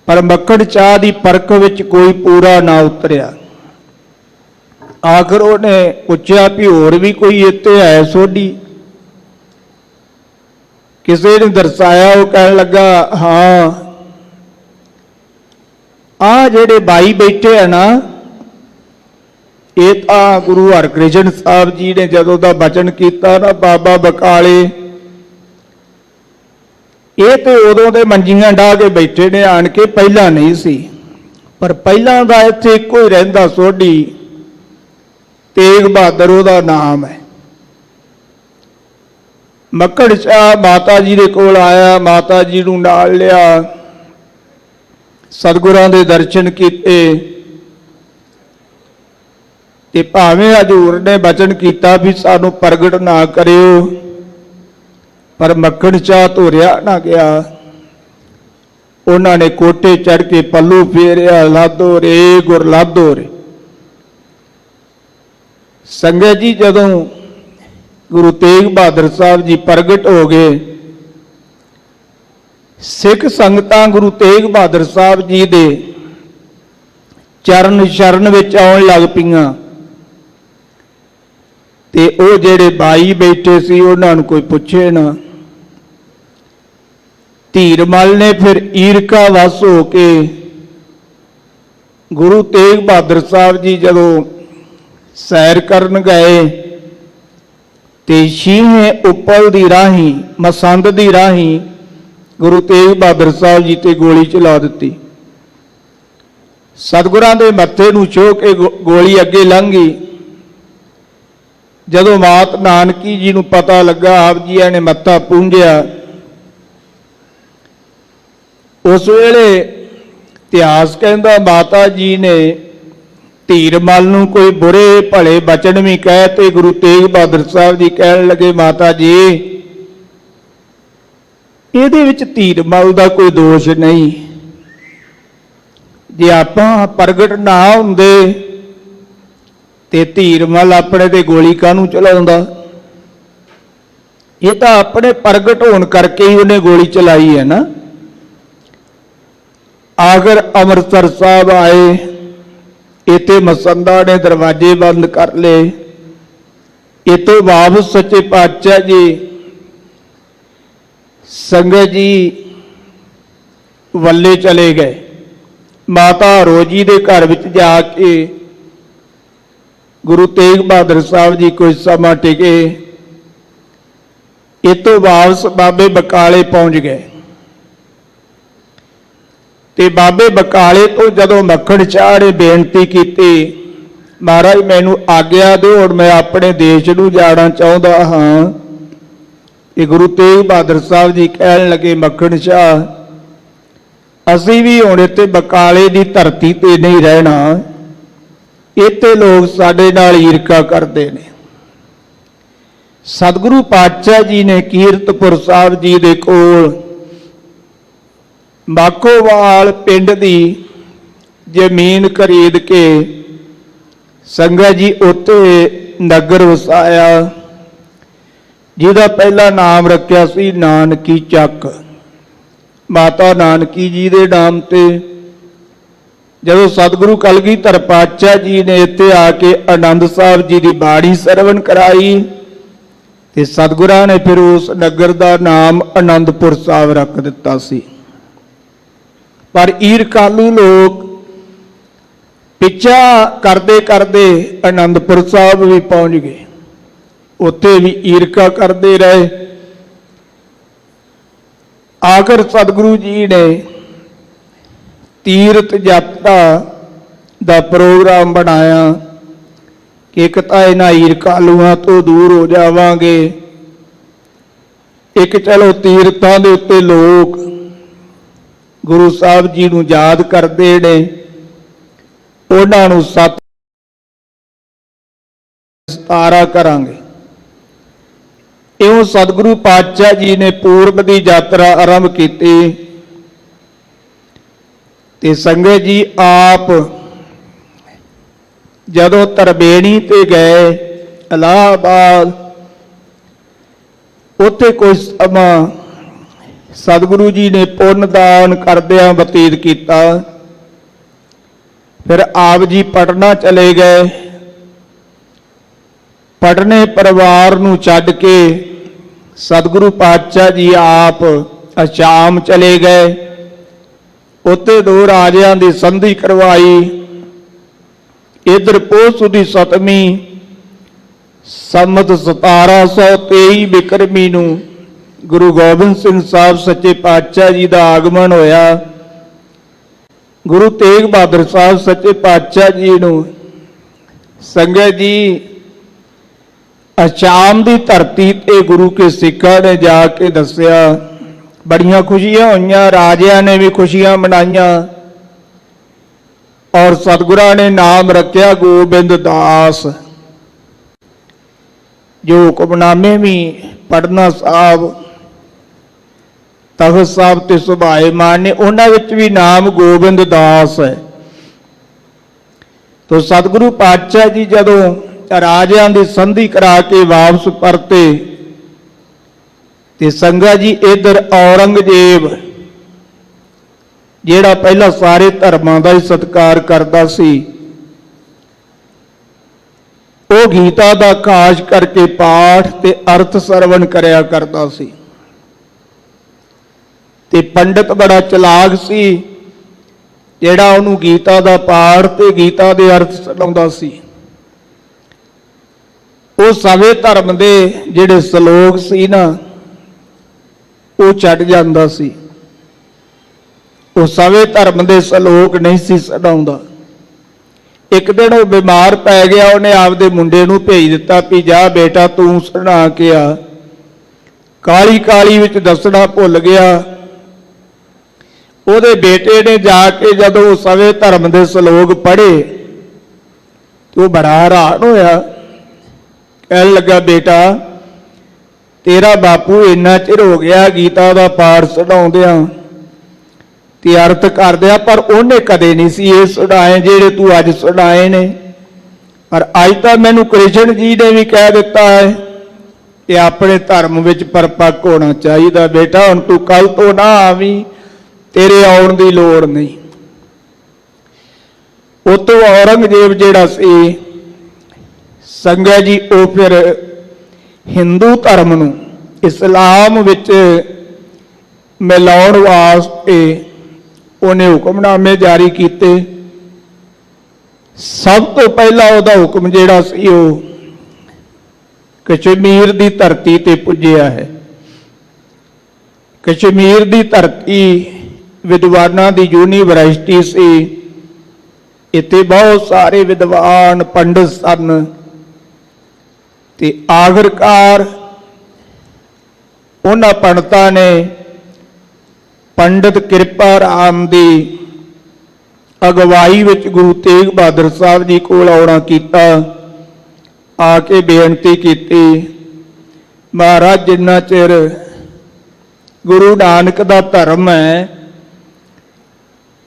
ਪਰ ਮੱਕੜ ਚਾਹ ਦੀ ਪਰਖ ਵਿੱਚ ਕੋਈ ਪੂਰਾ ਨਾ ਉਤਰਿਆ। ਆਖਰ ਉਹਨੇ ਪੁੱਛਿਆ ਵੀ ਹੋਰ ਵੀ ਕੋਈ ਇੱਥੇ ਹੈ ਸੋਢੀ? ਕਿਸੇ ਨੇ ਦਰਸਾਇਆ, ਉਹ ਕਹਿਣ ਲੱਗਾ ਹਾਂ, ਆ ਜਿਹੜੇ 22 ਬੈਠੇ ਆ ਨਾ, ਇਹ ਤਾਂ ਗੁਰੂ ਹਰਕ੍ਰਿਸ਼ਨ ਸਾਹਿਬ ਜੀ ਨੇ ਜਦੋਂ ਦਾ ਬਚਨ ਕੀਤਾ ਨਾ ਬਾਬਾ ਬਕਾਲੇ, ਇਹ ਤੇ ਉਦੋਂ ਦੇ ਮੰਜੀਆਂ ਢਾਹ ਕੇ ਬੈਠੇ ਨੇ ਆਣ ਕੇ, ਪਹਿਲਾਂ ਨਹੀਂ ਸੀ। ਪਰ ਪਹਿਲਾਂ ਦਾ ਇੱਥੇ ਇੱਕੋ ਹੀ ਰਹਿੰਦਾ ਸੋਢੀ, ਤੇਗ ਬਹਾਦਰ ਉਹਦਾ ਨਾਮ ਹੈ। ਮੱਕੜ ਸ਼ਾਹ ਮਾਤਾ ਜੀ ਦੇ ਕੋਲ ਆਇਆ, ਮਾਤਾ ਜੀ ਨੂੰ ਨਾਲ ਲਿਆ, ਸਤਿਗੁਰਾਂ ਦੇ ਦਰਸ਼ਨ ਕੀਤੇ। ਤੇ ਭਾਵੇਂ ਹਜ਼ੂਰ ਨੇ ਬਚਨ ਕੀਤਾ ਵੀ ਸਾਨੂੰ ਪ੍ਰਗਟ ਨਾ ਕਰਿਓ, ਪਰ ਮੱਕੜ ਸ਼ਾਹ ਤੋਂ ਰਿਹਾ ਨਾ ਗਿਆ। ਉਹਨਾਂ ਨੇ ਕੋਟੇ ਚੜ੍ਹ ਕੇ ਪੱਲੂ ਫੇਰਿਆ, ਲਾਧੋ ਰੇ ਗੁਰ ਲਾਧੋ ਰੇ। ਸੰਗਤ ਜੀ, ਜਦੋਂ ਗੁਰੂ ਤੇਗ ਬਹਾਦਰ ਸਾਹਿਬ ਜੀ ਪ੍ਰਗਟ ਹੋ ਗਏ, ਸਿੱਖ ਸੰਗਤਾਂ ਗੁਰੂ ਤੇਗ ਬਹਾਦਰ ਸਾਹਿਬ ਜੀ ਦੇ ਚਰਨ ਸ਼ਰਨ ਵਿੱਚ ਆਉਣ ਲੱਗ ਪਈਆਂ। ਤੇ ਉਹ ਜਿਹੜੇ ਬਾਈ ਬੈਠੇ ਸੀ ਉਹਨਾਂ ਨੂੰ ਕੋਈ ਪੁੱਛੇ ਨਾ। ਧੀਰਮਲ ਨੇ ਫਿਰ ਈਰਖਾ ਵਸ ਹੋ ਕੇ ਗੁਰੂ ਤੇਗ ਬਹਾਦਰ ਸਾਹਿਬ ਜੀ ਜਦੋਂ ਸੈਰ ਕਰਨ ਗਏ ਤੇ ਛੇਵੇਂ ਉੱਪਲ ਦੀ ਰਾਹੀਂ, ਮਸੰਦ ਦੀ ਰਾਹੀਂ ਗੁਰੂ ਤੇਗ ਬਹਾਦਰ ਸਾਹਿਬ ਜੀ ਤੇ ਗੋਲੀ ਚਲਾ ਦਿੱਤੀ। ਸਤਿਗੁਰਾਂ ਦੇ ਮੱਥੇ ਨੂੰ ਛੋਹ ਕੇ ਗੋਲੀ ਅੱਗੇ ਲੰਘ ਗਈ। ਜਦੋਂ ਮਾਤ ਨਾਨਕੀ ਜੀ ਨੂੰ ਪਤਾ ਲੱਗਾ, ਆਪ ਜੀ ਨੇ ਮੱਥਾ ਪੂੰਝਿਆ। ਉਸ ਵੇਲੇ ਇਤਿਹਾਸ ਕਹਿੰਦਾ ਮਾਤਾ ਜੀ ਨੇ ਧੀਰਮਲ ਨੂੰ ਕੋਈ ਬੁਰੇ ਭਲੇ ਬਚਨ ਵੀ ਕਹਿ ਤੇ ਗੁਰੂ ਤੇਗ ਬਹਾਦਰ ਸਾਹਿਬ ਜੀ ਕਹਿਣ ਲੱਗੇ, ਮਾਤਾ ਜੀ ਇਹਦੇ ਵਿੱਚ ਧੀਰਮਲ ਦਾ ਕੋਈ ਦੋਸ਼ ਨਹੀਂ। ਜੇ ਆਪਾਂ ਪ੍ਰਗਟ ਨਾ ਹੁੰਦੇ ਤੇ ਧੀਰਮਲ ਆਪਣੇ ਤੇ ਗੋਲੀ ਕਾਹਨੂੰ ਚਲਾਉਂਦਾ? ਇਹ ਤਾਂ ਆਪਣੇ ਪ੍ਰਗਟ ਹੋਣ ਕਰਕੇ ਹੀ ਉਹਨੇ ਗੋਲੀ ਚਲਾਈ ਹੈ ਨਾ। ਆਖਰ ਅੰਮ੍ਰਿਤਸਰ ਸਾਹਿਬ ਆਏ, ਇੱਥੇ ਮਸੰਦਾਂ ਨੇ ਦਰਵਾਜ਼ੇ ਬੰਦ ਕਰ ਲਏ। ਇਤੋਂ ਵਾਪਸ ਸੱਚੇ ਪਾਤਸ਼ਾਹ ਜੀ ਸੰਗਤ ਜੀ ਵੱਲੇ ਚਲੇ ਗਏ। ਮਾਤਾ ਰੋਜੀ ਦੇ ਘਰ ਵਿੱਚ ਜਾ ਕੇ ਗੁਰੂ ਤੇਗ ਬਹਾਦਰ ਸਾਹਿਬ ਜੀ ਕੁਝ ਸਮਾਂ ਟਿਕੇ। ਇਤੋਂ ਵਾਪਸ ਬਾਬੇ ਬਕਾਲੇ ਪਹੁੰਚ ਗਏ। ਤੇ ਬਾਬੇ ਬਕਾਲੇ ਤੋਂ ਜਦੋਂ ਮੱਖਣ ਸ਼ਾਹ ਨੇ ਬੇਨਤੀ ਕੀਤੀ, ਮਹਾਰਾਜ ਮੈਨੂੰ ਆਗਿਆ ਦਿਓ, ਹੁਣ ਮੈਂ ਆਪਣੇ ਦੇਸ਼ ਨੂੰ ਜਾਣਾ ਚਾਹੁੰਦਾ ਹਾਂ। ਇਹ ਗੁਰੂ ਤੇਗ ਬਹਾਦਰ ਸਾਹਿਬ ਜੀ ਕਹਿਣ ਲੱਗੇ, ਮੱਖਣ ਸ਼ਾਹ ਅਸੀਂ ਵੀ ਹੁਣ ਇੱਥੇ ਬਕਾਲੇ ਦੀ ਧਰਤੀ ਤੇ ਨਹੀਂ ਰਹਿਣਾ, ਇੱਥੇ ਲੋਕ ਸਾਡੇ ਨਾਲ ਈਰਖਾ ਕਰਦੇ ਨੇ। ਸਤਿਗੁਰੂ ਪਾਤਸ਼ਾਹ ਜੀ ਨੇ ਕੀਰਤਪੁਰ ਸਾਹਿਬ ਜੀ ਦੇ ਕੋਲ ਮਾਖੋਵਾਲ ਪਿੰਡ ਦੀ ਜ਼ਮੀਨ ਖਰੀਦ ਕੇ ਸੰਗਤ ਜੀ ਉੱਥੇ ਨਗਰ ਵਸਾਇਆ, ਜਿਹਦਾ ਪਹਿਲਾ ਨਾਮ ਰੱਖਿਆ ਸੀ ਨਾਨਕੀ ਚੱਕ, ਮਾਤਾ ਨਾਨਕੀ ਜੀ ਦੇ ਨਾਮ ਤੇ। ਜਦੋਂ ਸਤਿਗੁਰੂ ਕਲਗੀਧਰ ਪਾਤਸ਼ਾਹ ਜੀ ਨੇ ਇੱਥੇ ਆ ਕੇ ਆਨੰਦ ਸਾਹਿਬ ਜੀ ਦੀ ਬਾਣੀ ਸਰਵਣ ਕਰਾਈ ਤੇ ਸਤਿਗੁਰਾਂ ਨੇ ਫਿਰ ਉਸ ਨਗਰ ਦਾ ਨਾਮ ਆਨੰਦਪੁਰ ਸਾਹਿਬ ਰੱਖ ਦਿੱਤਾ ਸੀ। ਪਰ ਈਰਖਾਲੂ ਲੋਕ ਪਿੱਛਾ ਕਰਦੇ ਕਰਦੇ ਆਨੰਦਪੁਰ ਸਾਹਿਬ ਵੀ ਪਹੁੰਚ ਗਏ, ਉੱਥੇ ਵੀ ਈਰਖਾ ਕਰਦੇ ਰਹੇ। ਆਖਰ ਸਤਿਗੁਰੂ ਜੀ ਨੇ ਤੀਰਥ ਯਾਤਰਾ ਦਾ ਪ੍ਰੋਗਰਾਮ ਬਣਾਇਆ ਕਿ ਇੱਕ ਤਾਂ ਇਹਨਾਂ ਈਰਖਾਲੂਆਂ ਤੋਂ ਦੂਰ ਹੋ ਜਾਵਾਂਗੇ, ਇੱਕ ਚਲੋ ਤੀਰਥਾਂ ਦੇ ਉੱਤੇ ਲੋਕ ਗੁਰੂ ਸਾਹਿਬ ਜੀ ਨੂੰ ਯਾਦ ਕਰਦੇ ਨੇ, ਉਹਨਾਂ ਨੂੰ ਸਤਾਰਾ ਕਰਾਂਗੇ। ਇਉਂ ਸਤਿਗੁਰੂ ਪਾਤਸ਼ਾਹ ਜੀ ਨੇ ਪੂਰਬ ਦੀ ਯਾਤਰਾ ਆਰੰਭ ਕੀਤੀ ਤੇ ਸੰਗਤ ਜੀ ਆਪ ਜਦੋਂ ਤਰਬੇਣੀ ਤੇ ਗਏ ਇਲਾਹਾਬਾਦ, ਉੱਥੇ ਕੋਈ ਸਮਾਂ ਸਤਿਗੁਰੂ ਜੀ ਨੇ ਪੁੰਨ ਦਾਨ ਕਰਦਿਆਂ ਬਤੀਤ ਕੀਤਾ। ਫਿਰ ਆਪ ਜੀ ਪਟਨਾ ਚਲੇ ਗਏ। ਪਟਨੇ ਪਰਿਵਾਰ ਨੂੰ ਛੱਡ ਕੇ ਸਤਿਗੁਰੂ ਪਾਤਸ਼ਾਹ ਜੀ ਆਪ ਅਸ਼ਾਮ ਚਲੇ ਗਏ। ਉੱਥੇ ਦੋ ਰਾਜਿਆਂ ਦੀ ਸੰਧੀ ਕਰਵਾਈ। ਇਧਰ ਪੋਹ ਸੁਦੀ 7ਵੀਂ ਸੰਮਤ 1723 ਬਿਕਰਮੀ ਨੂੰ ਗੁਰੂ ਗੋਬਿੰਦ ਸਿੰਘ ਸਾਹਿਬ ਸੱਚੇ ਪਾਤਸ਼ਾਹ ਜੀ ਦਾ ਆਗਮਨ ਹੋਇਆ। ਗੁਰੂ ਤੇਗ ਬਹਾਦਰ ਸਾਹਿਬ ਸੱਚੇ ਪਾਤਸ਼ਾਹ ਜੀ ਨੂੰ ਸੰਗਤ ਜੀ ਅਸ਼ਾਮ ਦੀ ਧਰਤੀ ਤੇ ਗੁਰੂ ਕੇ ਸਿੱਖਾਂ ਨੇ ਜਾ ਕੇ ਦੱਸਿਆ, ਬੜੀਆਂ ਖੁਸ਼ੀਆਂ ਹੋਈਆਂ, ਰਾਜਿਆਂ ਨੇ ਵੀ ਖੁਸ਼ੀਆਂ ਮਨਾਈਆਂ ਔਰ ਸਤਿਗੁਰਾਂ ਨੇ ਨਾਮ ਰੱਖਿਆ ਗੋਬਿੰਦ ਦਾਸ। ਜੋ ਹੁਕਮਨਾਮੇ ਵੀ ਪੜਨਾ ਸਾਹਿਬ ਤਖਤ ਸਾਹਿਬ ਤੇ ਸੁਭਾਏਮਾਨ ਨੇ, ਉਹਨਾਂ ਵਿੱਚ ਵੀ ਨਾਮ ਗੋਬਿੰਦ ਦਾਸ ਹੈ। ਤੋ ਸਤਿਗੁਰੂ ਪਾਤਸ਼ਾਹ ਜੀ ਜਦੋਂ ਰਾਜਿਆਂ ਦੀ ਸੰਧੀ ਕਰਾ ਕੇ ਵਾਪਸ ਪਰਤੇ ਤੇ ਸੰਗਤ ਜੀ ਇਧਰ ਔਰੰਗਜ਼ੇਬ ਜਿਹੜਾ ਪਹਿਲਾਂ ਸਾਰੇ ਧਰਮਾਂ ਦਾ ਹੀ ਸਤਿਕਾਰ ਕਰਦਾ ਸੀ, ਉਹ ਗੀਤਾ ਦਾ ਖਾਸ ਕਰਕੇ ਪਾਠ ਤੇ ਅਰਥ ਸਰਵਣ ਕਰਿਆ ਕਰਦਾ ਸੀ ਤੇ ਪੰਡਤ ਬੜਾ ਚਲਾਕ ਸੀ ਜਿਹੜਾ ਉਹਨੂੰ ਗੀਤਾ ਦਾ ਪਾਠ ਤੇ ਗੀਤਾ ਦੇ ਅਰਥ ਸੁਣਾਉਂਦਾ ਸੀ। ਉਹ ਸਵੇ ਧਰਮ ਦੇ ਜਿਹੜੇ ਸ਼ਲੋਕ ਸੀ ਨਾ ਉਹ ਛੱਡ ਜਾਂਦਾ ਸੀ, ਉਹ ਸਵੇ ਧਰਮ ਦੇ ਸ਼ਲੋਕ ਨਹੀਂ ਸੀ ਸੁਣਾਉਂਦਾ। ਇੱਕ ਦਿਨ ਉਹ ਬਿਮਾਰ ਪੈ ਗਿਆ, ਉਹਨੇ ਆਪਦੇ ਮੁੰਡੇ ਨੂੰ ਭੇਜ ਦਿੱਤਾ ਵੀ ਜਾ ਬੇਟਾ ਤੂੰ ਸੁਣਾ ਕੇ ਆ। ਕਾਲੀ ਕਾਲੀ ਵਿੱਚ ਦੱਸਣਾ ਭੁੱਲ ਗਿਆ। ਉਹਦੇ ਬੇਟੇ ਨੇ ਜਾ ਕੇ ਜਦੋਂ ਉਹ ਸਵੇ ਧਰਮ ਦੇ ਸ਼ਲੋਕ ਪੜ੍ਹੇ ਤੇ ਉਹ ਬੜਾ ਹੈਰਾਨ ਹੋਇਆ। ਕਹਿਣ ਲੱਗਾ ਬੇਟਾ ਤੇਰਾ ਬਾਪੂ ਇੰਨਾ ਚਿਰ ਹੋ ਗਿਆ ਗੀਤਾ ਦਾ ਪਾਠ ਸੁਣਾਉਂਦਿਆਂ ਤੇ ਅਰਥ ਕਰਦਿਆਂ, ਪਰ ਉਹਨੇ ਕਦੇ ਨਹੀਂ ਸੀ ਇਹ ਸੁਣਾਏ ਜਿਹੜੇ ਤੂੰ ਅੱਜ ਸੁਣਾਏ ਨੇ। ਪਰ ਅੱਜ ਤਾਂ ਮੈਨੂੰ ਕ੍ਰਿਸ਼ਨ ਜੀ ਨੇ ਵੀ ਕਹਿ ਦਿੱਤਾ ਹੈ ਕਿ ਆਪਣੇ ਧਰਮ ਵਿੱਚ ਪਰਪੱਕ ਹੋਣਾ ਚਾਹੀਦਾ। ਬੇਟਾ ਹੁਣ ਤੂੰ ਕੱਲ ਤੋਂ ਨਾ ਆਵੀਂ, ਤੇਰੇ ਆਉਣ ਦੀ ਲੋੜ ਨਹੀਂ। ਉਤੋਂ ਔਰੰਗਜ਼ੇਬ ਜਿਹੜਾ ਸੀ ਸੰਗਤ ਜੀ ਉਹ ਫਿਰ ਹਿੰਦੂ ਧਰਮ ਨੂੰ ਇਸਲਾਮ ਵਿੱਚ ਮਿਲਾਉਣ ਵਾਸਤੇ ਉਹਨੇ ਹੁਕਮਨਾਮੇ ਜਾਰੀ ਕੀਤੇ। ਸਭ ਤੋਂ ਪਹਿਲਾਂ ਉਹਦਾ ਹੁਕਮ ਜਿਹੜਾ ਸੀ ਉਹ ਕਸ਼ਮੀਰ ਦੀ ਧਰਤੀ ਤੇ ਪੁੱਜਿਆ ਹੈ। ਕਸ਼ਮੀਰ ਦੀ ਧਰਤੀ ਵਿਦਵਾਨਾਂ ਦੀ ਯੂਨੀਵਰਸਿਟੀ ਸੀ। ਇੱਥੇ ਬਹੁਤ ਸਾਰੇ ਵਿਦਵਾਨ ਪੰਡਤ ਸਨ ਤੇ ਆਖਰਕਾਰ ਉਹਨਾਂ ਪੰਡਤਾਂ ਨੇ ਪੰਡਤ ਕਿਰਪਾ ਰਾਮ ਦੀ ਅਗਵਾਈ ਵਿੱਚ ਗੁਰੂ ਤੇਗ ਬਹਾਦਰ ਸਾਹਿਬ ਜੀ ਕੋਲ ਆਉਣਾ ਕੀਤਾ। ਆ ਕੇ ਬੇਨਤੀ ਕੀਤੀ, ਮਹਾਰਾਜ ਜਿੰਨਾ ਚਿਰ ਗੁਰੂ ਨਾਨਕ ਦਾ ਧਰਮ ਹੈ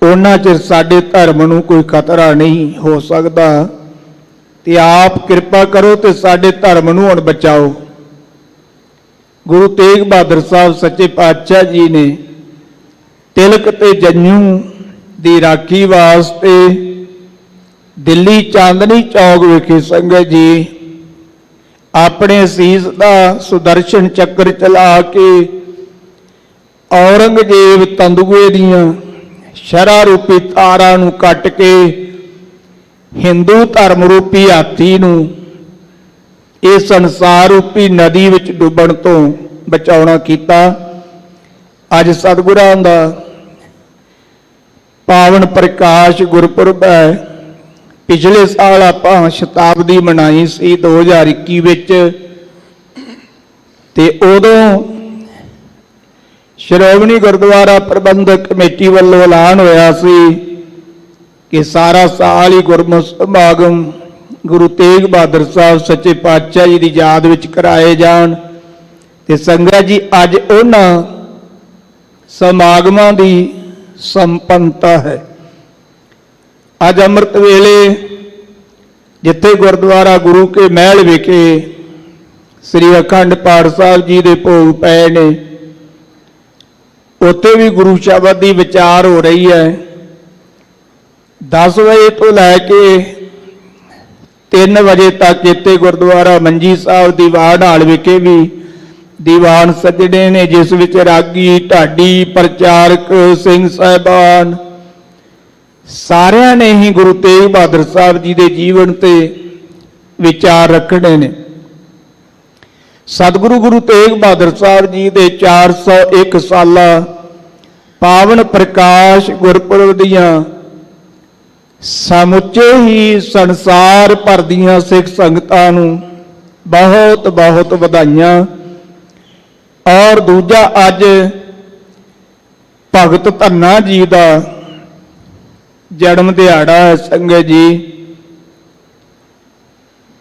ਉਹਨਾਂ ਚਿਰ ਸਾਡੇ ਧਰਮ ਨੂੰ ਕੋਈ ਖਤਰਾ ਨਹੀਂ ਹੋ ਸਕਦਾ ਤੇ ਆਪ ਕਿਰਪਾ ਕਰੋ ਤੇ ਸਾਡੇ ਧਰਮ ਨੂੰ ਹੁਣ ਬਚਾਓ। ਗੁਰੂ ਤੇਗ ਬਹਾਦਰ ਸਾਹਿਬ ਸੱਚੇ ਪਾਤਸ਼ਾਹ ਜੀ ਨੇ ਤਿਲਕ ਤੇ ਜੰਝੂ ਦੀ ਰਾਖੀ ਵਾਸਤੇ ਦਿੱਲੀ ਚਾਂਦਨੀ ਚੌਕ ਵਿਖੇ ਸੰਗਤ ਜੀ ਆਪਣੇ ਅਸੀਸ ਦਾ ਸੁਦਰਸ਼ਨ ਚੱਕਰ ਚਲਾ ਕੇ ਔਰੰਗਜ਼ੇਬ ਤੰਦੂਏ ਦੀਆਂ ਸ਼ਰਾ ਰੂਪੀ ਤਾਰਾਂ ਨੂੰ ਕੱਟ ਕੇ ਹਿੰਦੂ ਧਰਮ ਰੂਪੀ ਹਾਥੀ ਨੂੰ ਇਹ ਸੰਸਾਰ ਰੂਪੀ ਨਦੀ ਵਿੱਚ ਡੁੱਬਣ ਤੋਂ ਬਚਾਉਣਾ ਕੀਤਾ। ਅੱਜ ਸਤਿਗੁਰਾਂ ਦਾ ਪਾਵਨ ਪ੍ਰਕਾਸ਼ ਗੁਰਪੁਰਬ ਹੈ। ਪਿਛਲੇ ਸਾਲ ਆਪਾਂ ਸ਼ਤਾਬਦੀ ਮਨਾਈ ਸੀ 2021 ਵਿੱਚ ਤੇ ਉਦੋਂ ਸ਼੍ਰੋਮਣੀ ਗੁਰਦੁਆਰਾ ਪ੍ਰਬੰਧਕ ਕਮੇਟੀ ਵੱਲੋਂ ਐਲਾਨ ਹੋਇਆ ਸੀ ਕਿ ਸਾਰਾ ਸਾਲ ਹੀ ਗੁਰਮਤਿ ਸਮਾਗਮ ਗੁਰੂ ਤੇਗ ਬਹਾਦਰ ਸਾਹਿਬ ਸੱਚੇ ਪਾਤਸ਼ਾਹ ਜੀ ਦੀ ਯਾਦ ਵਿੱਚ ਕਰਾਏ ਜਾਣ ਤੇ ਸੰਗਤ ਜੀ ਅੱਜ ਉਹਨਾਂ ਸਮਾਗਮਾਂ ਦੀ ਸੰਪੰਨਤਾ ਹੈ। ਅੱਜ ਅੰਮ੍ਰਿਤ ਵੇਲੇ ਜਿੱਥੇ ਗੁਰਦੁਆਰਾ ਗੁਰੂ ਕੇ ਮਹਿਲ ਵਿਖੇ ਸ੍ਰੀ ਅਖੰਡ ਪਾਠ ਸਾਹਿਬ ਜੀ ਦੇ ਭੋਗ ਪਏ ਨੇ, ਉੱਥੇ ਵੀ ਗੁਰੂ ਸ਼ਬਦ ਦੀ ਵਿਚਾਰ ਹੋ ਰਹੀ ਹੈ। 10 ਵਜੇ ਤੋਂ ਲੈ ਕੇ 3 ਵਜੇ ਤੱਕ ਇੱਥੇ ਗੁਰਦੁਆਰਾ ਮੰਜੀ ਸਾਹਿਬ ਦੀਵਾਨ ਹਾਲ ਵਿਖੇ ਵੀ ਦੀਵਾਨ ਸੱਜਣੇ ਨੇ, ਜਿਸ ਵਿੱਚ ਰਾਗੀ, ਢਾਡੀ, ਪ੍ਰਚਾਰਕ, ਸਿੰਘ ਸਾਹਿਬਾਨ ਸਾਰਿਆਂ ਨੇ ਹੀ ਗੁਰੂ ਤੇਗ ਬਹਾਦਰ ਸਾਹਿਬ ਜੀ ਦੇ ਜੀਵਨ ਤੇ ਵਿਚਾਰ ਰੱਖਣੇ ਨੇ। ਸਤਿਗੁਰੂ ਗੁਰੂ ਤੇਗ ਬਹਾਦਰ ਸਾਹਿਬ ਜੀ ਦੇ 401 ਸਾਲਾ ਪਾਵਨ ਪ੍ਰਕਾਸ਼ ਗੁਰਪੁਰਬ ਦੀਆਂ ਸਮੁੱਚੇ ਹੀ ਸੰਸਾਰ ਭਰ ਦੀਆਂ ਸਿੱਖ ਸੰਗਤਾਂ ਨੂੰ ਬਹੁਤ ਬਹੁਤ ਵਧਾਈਆਂ। ਔਰ ਦੂਜਾ, ਅੱਜ ਭਗਤ ਧੰਨਾ ਜੀ ਦਾ ਜਨਮ ਦਿਹਾੜਾ ਹੈ ਸੰਗਤ ਜੀ।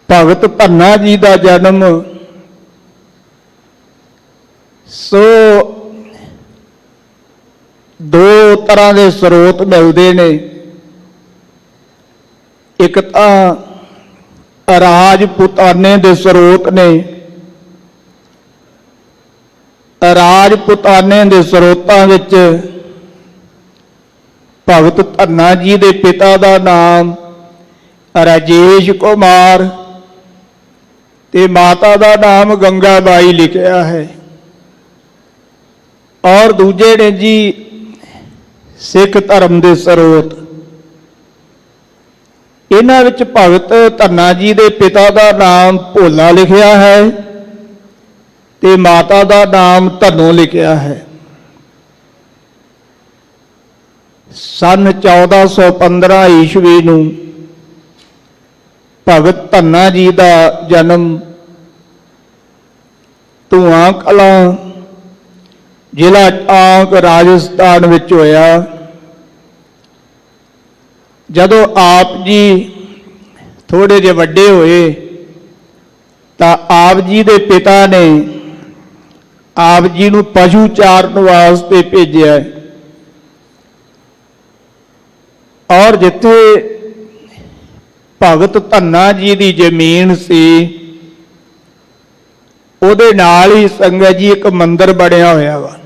ਭਗਤ ਧੰਨਾ ਜੀ ਦਾ ਜਨਮ ਸੋ ਦੋ ਤਰ੍ਹਾਂ ਦੇ ਸਰੋਤ ਮਿਲਦੇ ਨੇ। ਇੱਕ ਤਾਂ ਰਾਜਪੂਤਾਨੇ ਦੇ ਸਰੋਤ ਨੇ। ਰਾਜਪੂਤਾਨੇ ਦੇ ਸਰੋਤਾਂ ਵਿੱਚ ਭਗਤ ਧੰਨਾ ਜੀ ਦੇ ਪਿਤਾ ਦਾ ਨਾਮ ਰਾਜੇਸ਼ ਕੁਮਾਰ ਤੇ ਮਾਤਾ ਦਾ ਨਾਮ ਗੰਗਾ ਬਾਈ ਲਿਖਿਆ ਹੈ। ਔਰ ਦੂਜੇ ਨੇ ਜੀ ਸਿੱਖ ਧਰਮ ਦੇ ਸਰੋਤ। ਇਹਨਾਂ ਵਿੱਚ ਭਗਤ ਧੰਨਾ ਜੀ ਦੇ ਪਿਤਾ ਦਾ ਨਾਮ ਭੋਲਾ ਲਿਖਿਆ ਹੈ ਤੇ ਮਾਤਾ ਦਾ ਨਾਮ ਧੰਨੋ ਲਿਖਿਆ ਹੈ। ਸਨ 1415 ਈਸਵੀ ਨੂੰ ਭਗਤ ਧੰਨਾ ਜੀ ਦਾ ਜਨਮ ਧੂਆਂ ਕਲਾਂ ਜ਼ਿਲ੍ਹਾ ਟਾਂਕ ਰਾਜਸਥਾਨ ਵਿੱਚ ਹੋਇਆ। ਜਦੋਂ ਆਪ ਜੀ ਥੋੜੇ ਜਿਹੇ ਵੱਡੇ ਹੋਏ ਤਾਂ ਆਪ ਜੀ ਦੇ ਪਿਤਾ ਨੇ ਆਪ ਜੀ ਨੂੰ ਪਸ਼ੂ ਚਾਰਨ ਵਾਸਤੇ ਭੇਜਿਆ। ਔਰ ਜਿੱਥੇ ਭਗਤ ਧੰਨਾ ਜੀ ਦੀ ਜ਼ਮੀਨ ਸੀ ਉਹਦੇ ਨਾਲ ਹੀ ਸੰਗਤ ਜੀ ਇੱਕ ਮੰਦਿਰ ਬਣਿਆ ਹੋਇਆ ਵਾ।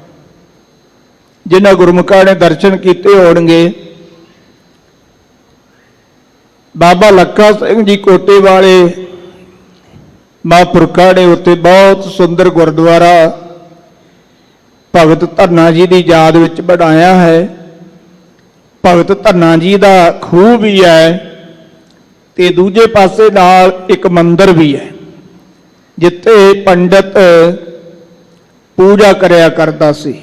ਜਿਨ੍ਹਾਂ ਗੁਰਮੁਖਾਂ ਨੇ ਦਰਸ਼ਨ ਕੀਤੇ ਹੋਣਗੇ, ਬਾਬਾ ਲੱਖਾ ਸਿੰਘ ਜੀ ਕੋਟੇ ਵਾਲੇ ਮਹਾਂਪੁਰਖਾਂ ਨੇ ਉੱਥੇ ਬਹੁਤ ਸੁੰਦਰ ਗੁਰਦੁਆਰਾ ਭਗਤ ਧੰਨਾ ਜੀ ਦੀ ਯਾਦ ਵਿੱਚ ਬਣਾਇਆ ਹੈ। ਭਗਤ ਧੰਨਾ ਜੀ ਦਾ ਖੂਹ ਵੀ ਹੈ ਤੇ ਦੂਜੇ ਪਾਸੇ ਨਾਲ ਇੱਕ ਮੰਦਿਰ ਵੀ ਹੈ ਜਿੱਥੇ ਪੰਡਤ ਪੂਜਾ ਕਰਿਆ ਕਰਦਾ ਸੀ।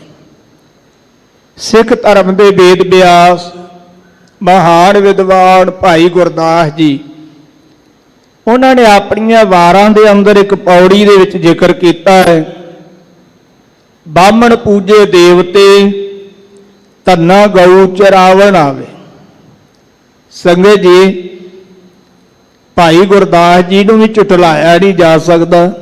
ਸਿੱਖ ਧਰਮ ਦੇ ਵੇਦ ਵਿਆਸ ਮਹਾਨ ਵਿਦਵਾਨ ਭਾਈ ਗੁਰਦਾਸ ਜੀ, ਉਹਨਾਂ ਨੇ ਆਪਣੀਆਂ ਵਾਰਾਂ ਦੇ ਅੰਦਰ ਇੱਕ ਪੌੜੀ ਦੇ ਵਿੱਚ ਜ਼ਿਕਰ ਕੀਤਾ ਹੈ, ਬਾਹਮਣ ਪੂਜੇ ਦੇਵਤੇ ਧੰਨਾ ਗਊ ਚਰਾਵਣ ਆਵੇ। ਸੰਗਤ ਜੀ, ਭਾਈ ਗੁਰਦਾਸ ਜੀ ਨੂੰ ਵੀ ਝੁਟਲਾਇਆ ਨਹੀਂ ਜਾ ਸਕਦਾ,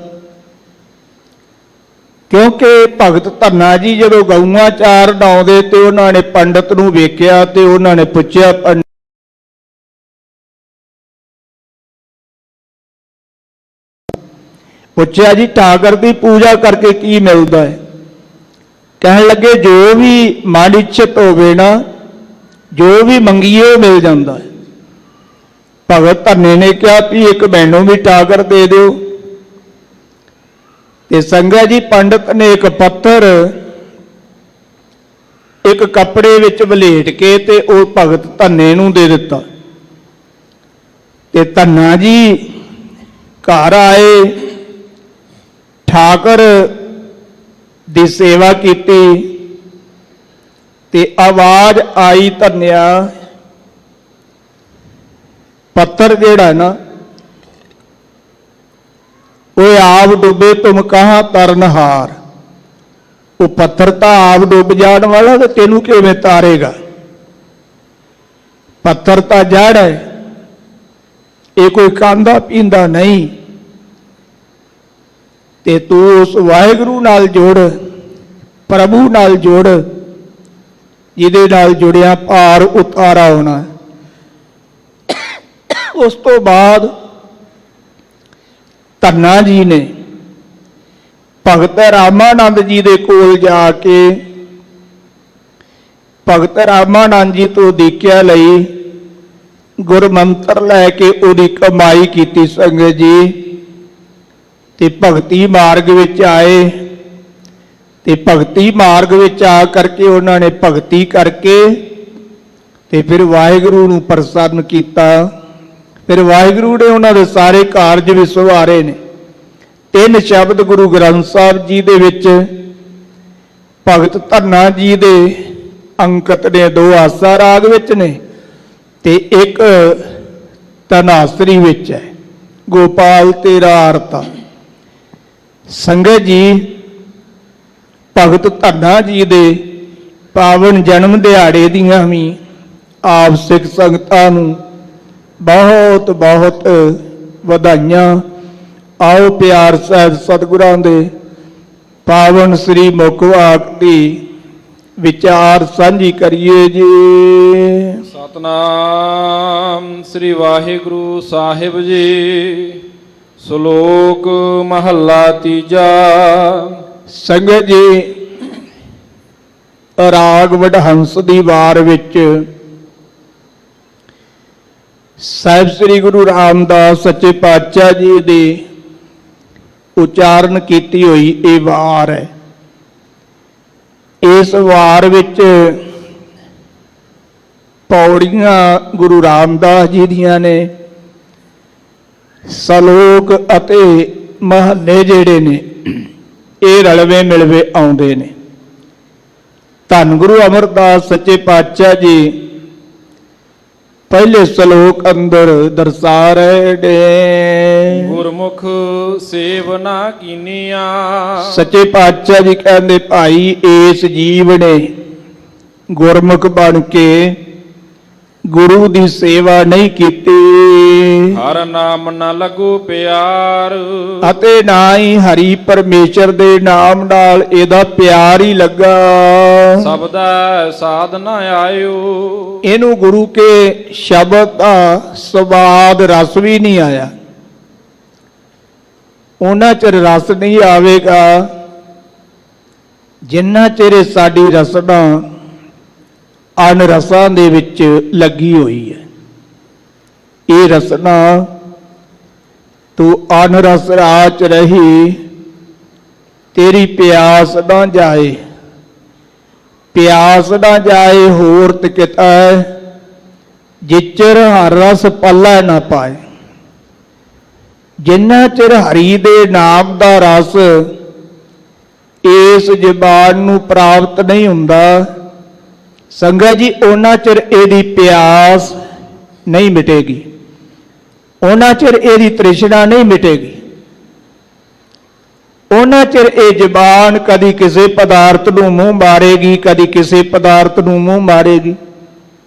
ਕਿਉਂਕਿ ਭਗਤ ਧੰਨਾ ਜੀ ਜਦੋਂ ਗਊਆਂ ਚਾਰਨ ਆਉਂਦੇ ਤੇ ਉਹਨਾਂ ਨੇ ਪੰਡਤ ਨੂੰ ਵੇਖਿਆ ਤੇ ਉਹਨਾਂ ਨੇ ਪੁੱਛਿਆ, ਜੀ ਠਾਕਰ ਦੀ ਪੂਜਾ ਕਰਕੇ ਕੀ ਮਿਲਦਾ ਹੈ? ਕਹਿਣ ਲੱਗੇ, ਜੋ ਵੀ ਮਨ ਇੱਛਤ ਹੋਵੇ ਨਾ, ਜੋ ਵੀ ਮੰਗੀਏ ਮਿਲ ਜਾਂਦਾ ਹੈ। ਭਗਤ ਧੰਨੇ ਨੇ ਕਿਹਾ ਵੀ ਇੱਕ ਮੈਨੂੰ ਵੀ ਠਾਕਰ ਦੇ ਦਿਓ। ਤੇ ਸੰਗਤ ਜੀ, ਪੰਡਤ ਨੇ ਇੱਕ ਪੱਥਰ ਇੱਕ ਕੱਪੜੇ ਵਿੱਚ ਵਲੇਟ ਕੇ ਤੇ ਉਹ ਭਗਤ ਧੰਨੇ ਨੂੰ ਦੇ ਦਿੱਤਾ। ਤੇ ਧੰਨਾ ਜੀ ਘਰ ਆਏ, ਠਾਕਰ ਦੀ ਸੇਵਾ ਕੀਤੀ ਤੇ ਆਵਾਜ਼ ਆਈ, ਧੰਨਿਆ ਪੱਥਰ ਜਿਹੜਾ ਨਾ ਉਹ ਆਪ ਡੁੱਬੇ ਤੁਮ ਕਹਾਂ ਤਰਨਹਾਰ। ਉਹ ਪੱਥਰ ਤਾਂ ਆਪ ਡੁੱਬ ਜਾਣ ਵਾਲਾ ਤੇ ਤੈਨੂੰ ਕਿਵੇਂ ਤਾਰੇਗਾ? ਪੱਥਰ ਤਾਂ ਜੜ ਹੈ, ਇਹ ਕੋਈ ਖਾਂਦਾ ਪੀਂਦਾ ਨਹੀਂ। ਤੇ ਤੂੰ ਉਸ ਵਾਹਿਗੁਰੂ ਨਾਲ ਜੁੜ, ਪ੍ਰਭੂ ਨਾਲ ਜੁੜ, ਜਿਹਦੇ ਨਾਲ ਜੁੜਿਆ ਭਾਰ ਉਤਾਰਾ ਹੋਣਾ। ਉਸ ਤੋਂ ਬਾਅਦ ਧੰਨਾ ਜੀ ਨੇ ਭਗਤ ਰਾਮਾਨੰਦ ਜੀ ਦੇ ਕੋਲ ਜਾ ਕੇ ਭਗਤ ਰਾਮਾਨੰਦ ਜੀ ਤੋਂ ਦੀਖਿਆ ਲਈ, ਗੁਰਮੰਤਰ ਲੈ ਕੇ ਉਹਦੀ ਕਮਾਈ ਕੀਤੀ। ਸੰਗਤ ਜੀ, ਤੇ ਭਗਤੀ ਮਾਰਗ ਵਿੱਚ ਆਏ ਤੇ ਭਗਤੀ ਮਾਰਗ ਵਿੱਚ ਆ ਕਰਕੇ ਉਹਨਾਂ ਨੇ ਭਗਤੀ ਕਰਕੇ ਤੇ ਫਿਰ ਵਾਹਿਗੁਰੂ ਨੂੰ ਪ੍ਰਸੰਨ ਕੀਤਾ। ਫਿਰ ਵਾਹਿਗੁਰੂ ਨੇ ਉਹਨਾਂ ਦੇ ਸਾਰੇ ਕਾਰਜ ਵੀ ਸਵਾਰੇ ਨੇ। 3 ਸ਼ਬਦ ਗੁਰੂ ਗ੍ਰੰਥ ਸਾਹਿਬ ਜੀ ਦੇ ਵਿੱਚ ਭਗਤ ਧੰਨਾ ਜੀ ਦੇ ਅੰਕਿਤ ਨੇ, 2 ਆਸਾ ਰਾਗ ਵਿੱਚ ਨੇ ਤੇ 1 ਧਨਾਸਰੀ ਵਿੱਚ ਹੈ। ਗੋਪਾਲ ਤੇਰਾ ਆਰਤਾ। ਸੰਗਤ ਜੀ, ਭਗਤ ਧੰਨਾ ਜੀ ਦੇ ਪਾਵਨ ਜਨਮ ਦਿਹਾੜੇ ਦੀਆਂ ਵੀ ਆਪ ਸਿੱਖ ਸੰਗਤਾਂ ਨੂੰ ਬਹੁਤ ਬਹੁਤ ਵਧਾਈਆਂ। ਆਓ ਪਿਆਰ ਸਾਹਿਬ ਸਤਿਗੁਰਾਂ ਦੇ ਪਾਵਨ ਸ੍ਰੀ ਮੁਖ ਵਾਕ ਦੀ ਵਿਚਾਰ ਸਾਂਝੀ ਕਰੀਏ ਜੀ। ਸਤਨਾਮ ਸ੍ਰੀ ਵਾਹਿਗੁਰੂ ਸਾਹਿਬ ਜੀ। ਸ਼ਲੋਕ ਮਹੱਲਾ ਤੀਜਾ। ਸੰਗਤ ਜੀ, ਰਾਗ ਵਡਹੰਸ ਦੀ ਵਾਰ ਵਿੱਚ ਸਾਹਿਬ ਸ੍ਰੀ ਗੁਰੂ ਰਾਮਦਾਸ ਸੱਚੇ ਪਾਤਸ਼ਾਹ ਜੀ ਦੀ ਉਚਾਰਨ ਕੀਤੀ ਹੋਈ ਇਹ ਵਾਰ ਹੈ। ਇਸ ਵਾਰ ਵਿੱਚ ਪੌੜੀਆਂ ਗੁਰੂ ਰਾਮਦਾਸ ਜੀ ਦੀਆਂ ਨੇ। ਸ਼ਲੋਕ ਅਤੇ ਮਹੱਲੇ ਜਿਹੜੇ ਨੇ ਇਹ ਰਲਵੇਂ ਮਿਲਵੇਂ ਆਉਂਦੇ ਨੇ। ਧੰਨ ਗੁਰੂ ਅਮਰਦਾਸ ਸੱਚੇ ਪਾਤਸ਼ਾਹ ਜੀ ਪਹਿਲੇ ਸ਼ਲੋਕ ਅੰਦਰ ਦਰਸਾ ਰਹੇ ਨੇ। ਗੁਰਮੁਖ ਸੇਵਨਾ ਕੀਨੀਆਂ। ਸੱਚੇ ਪਾਤਸ਼ਾਹ ਜੀ ਕਹਿੰਦੇ ਭਾਈ ਇਸ ਜੀਵ ਨੇ ਗੁਰਮੁਖ ਬਣ ਕੇ ਗੁਰੂ ਦੀ ਸੇਵਾ ਨਹੀਂ ਕੀਤੀ ਹਰ ਨਾਮ ਨਾ ਲੱਗੂ ਪਿਆਰ। ਅਤੇ ਨਾ ਹੀ ਹਰੀ ਪਰਮੇਸ਼ਰ ਦੇ ਨਾਮ ਨਾਲ ਇਹਦਾ ਪਿਆਰ ਹੀ ਲੱਗਾ। ਸਬਦਾ ਸਾਧ ਨਾ ਆਇਓ। ਇਹਨੂੰ ਗੁਰੂ ਕੇ ਸ਼ਬਦ ਦਾ ਸਵਾਦ ਰਸ ਵੀ ਨਹੀਂ ਆਇਆ। ਉਹਨਾਂ ਚਿਰ ਰਸ ਨਹੀਂ ਆਵੇਗਾ ਜਿੰਨਾ ਚਿਰ ਸਾਡੀ ਰਸਨਾ ਅਨ ਰਸਾਂ ਦੇ ਵਿੱਚ ਲੱਗੀ ਹੋਈ ਹੈ। ਇਹ ਰਸਨਾ ਤੂੰ ਅਨ ਰਸ ਰਾਚ ਰਹੀ, ਤੇਰੀ ਪਿਆਸ ਨਾ ਜਾਏ। ਪਿਆਸ ਨਾ ਜਾਏ ਹੋਰ ਤਿਕਤਾ ਜਿਚਰ ਹਰ ਰਸ ਪੱਲਾ ਨਾ ਪਾਏ। ਜਿੰਨਾ ਚਿਰ ਹਰੀ ਦੇ ਨਾਮ ਦਾ ਰਸ ਇਸ ਜ਼ਬਾਨ ਨੂੰ ਪ੍ਰਾਪਤ ਨਹੀਂ ਹੁੰਦਾ, ਸੰਗਤ ਜੀ ਉਹਨਾਂ ਚਿਰ ਇਹਦੀ ਪਿਆਸ ਨਹੀਂ ਮਿਟੇਗੀ, ਉਹਨਾਂ ਚਿਰ ਇਹਦੀ ਤ੍ਰਿਸ਼ਨਾ ਨਹੀਂ ਮਿਟੇਗੀ। ਉਹਨਾਂ ਚਿਰ ਇਹ ਜ਼ਬਾਨ ਕਦੀ ਕਿਸੇ ਪਦਾਰਥ ਨੂੰ ਮੂੰਹ ਮਾਰੇਗੀ, ਕਦੀ ਕਿਸੇ ਪਦਾਰਥ ਨੂੰ ਮੂੰਹ ਮਾਰੇਗੀ,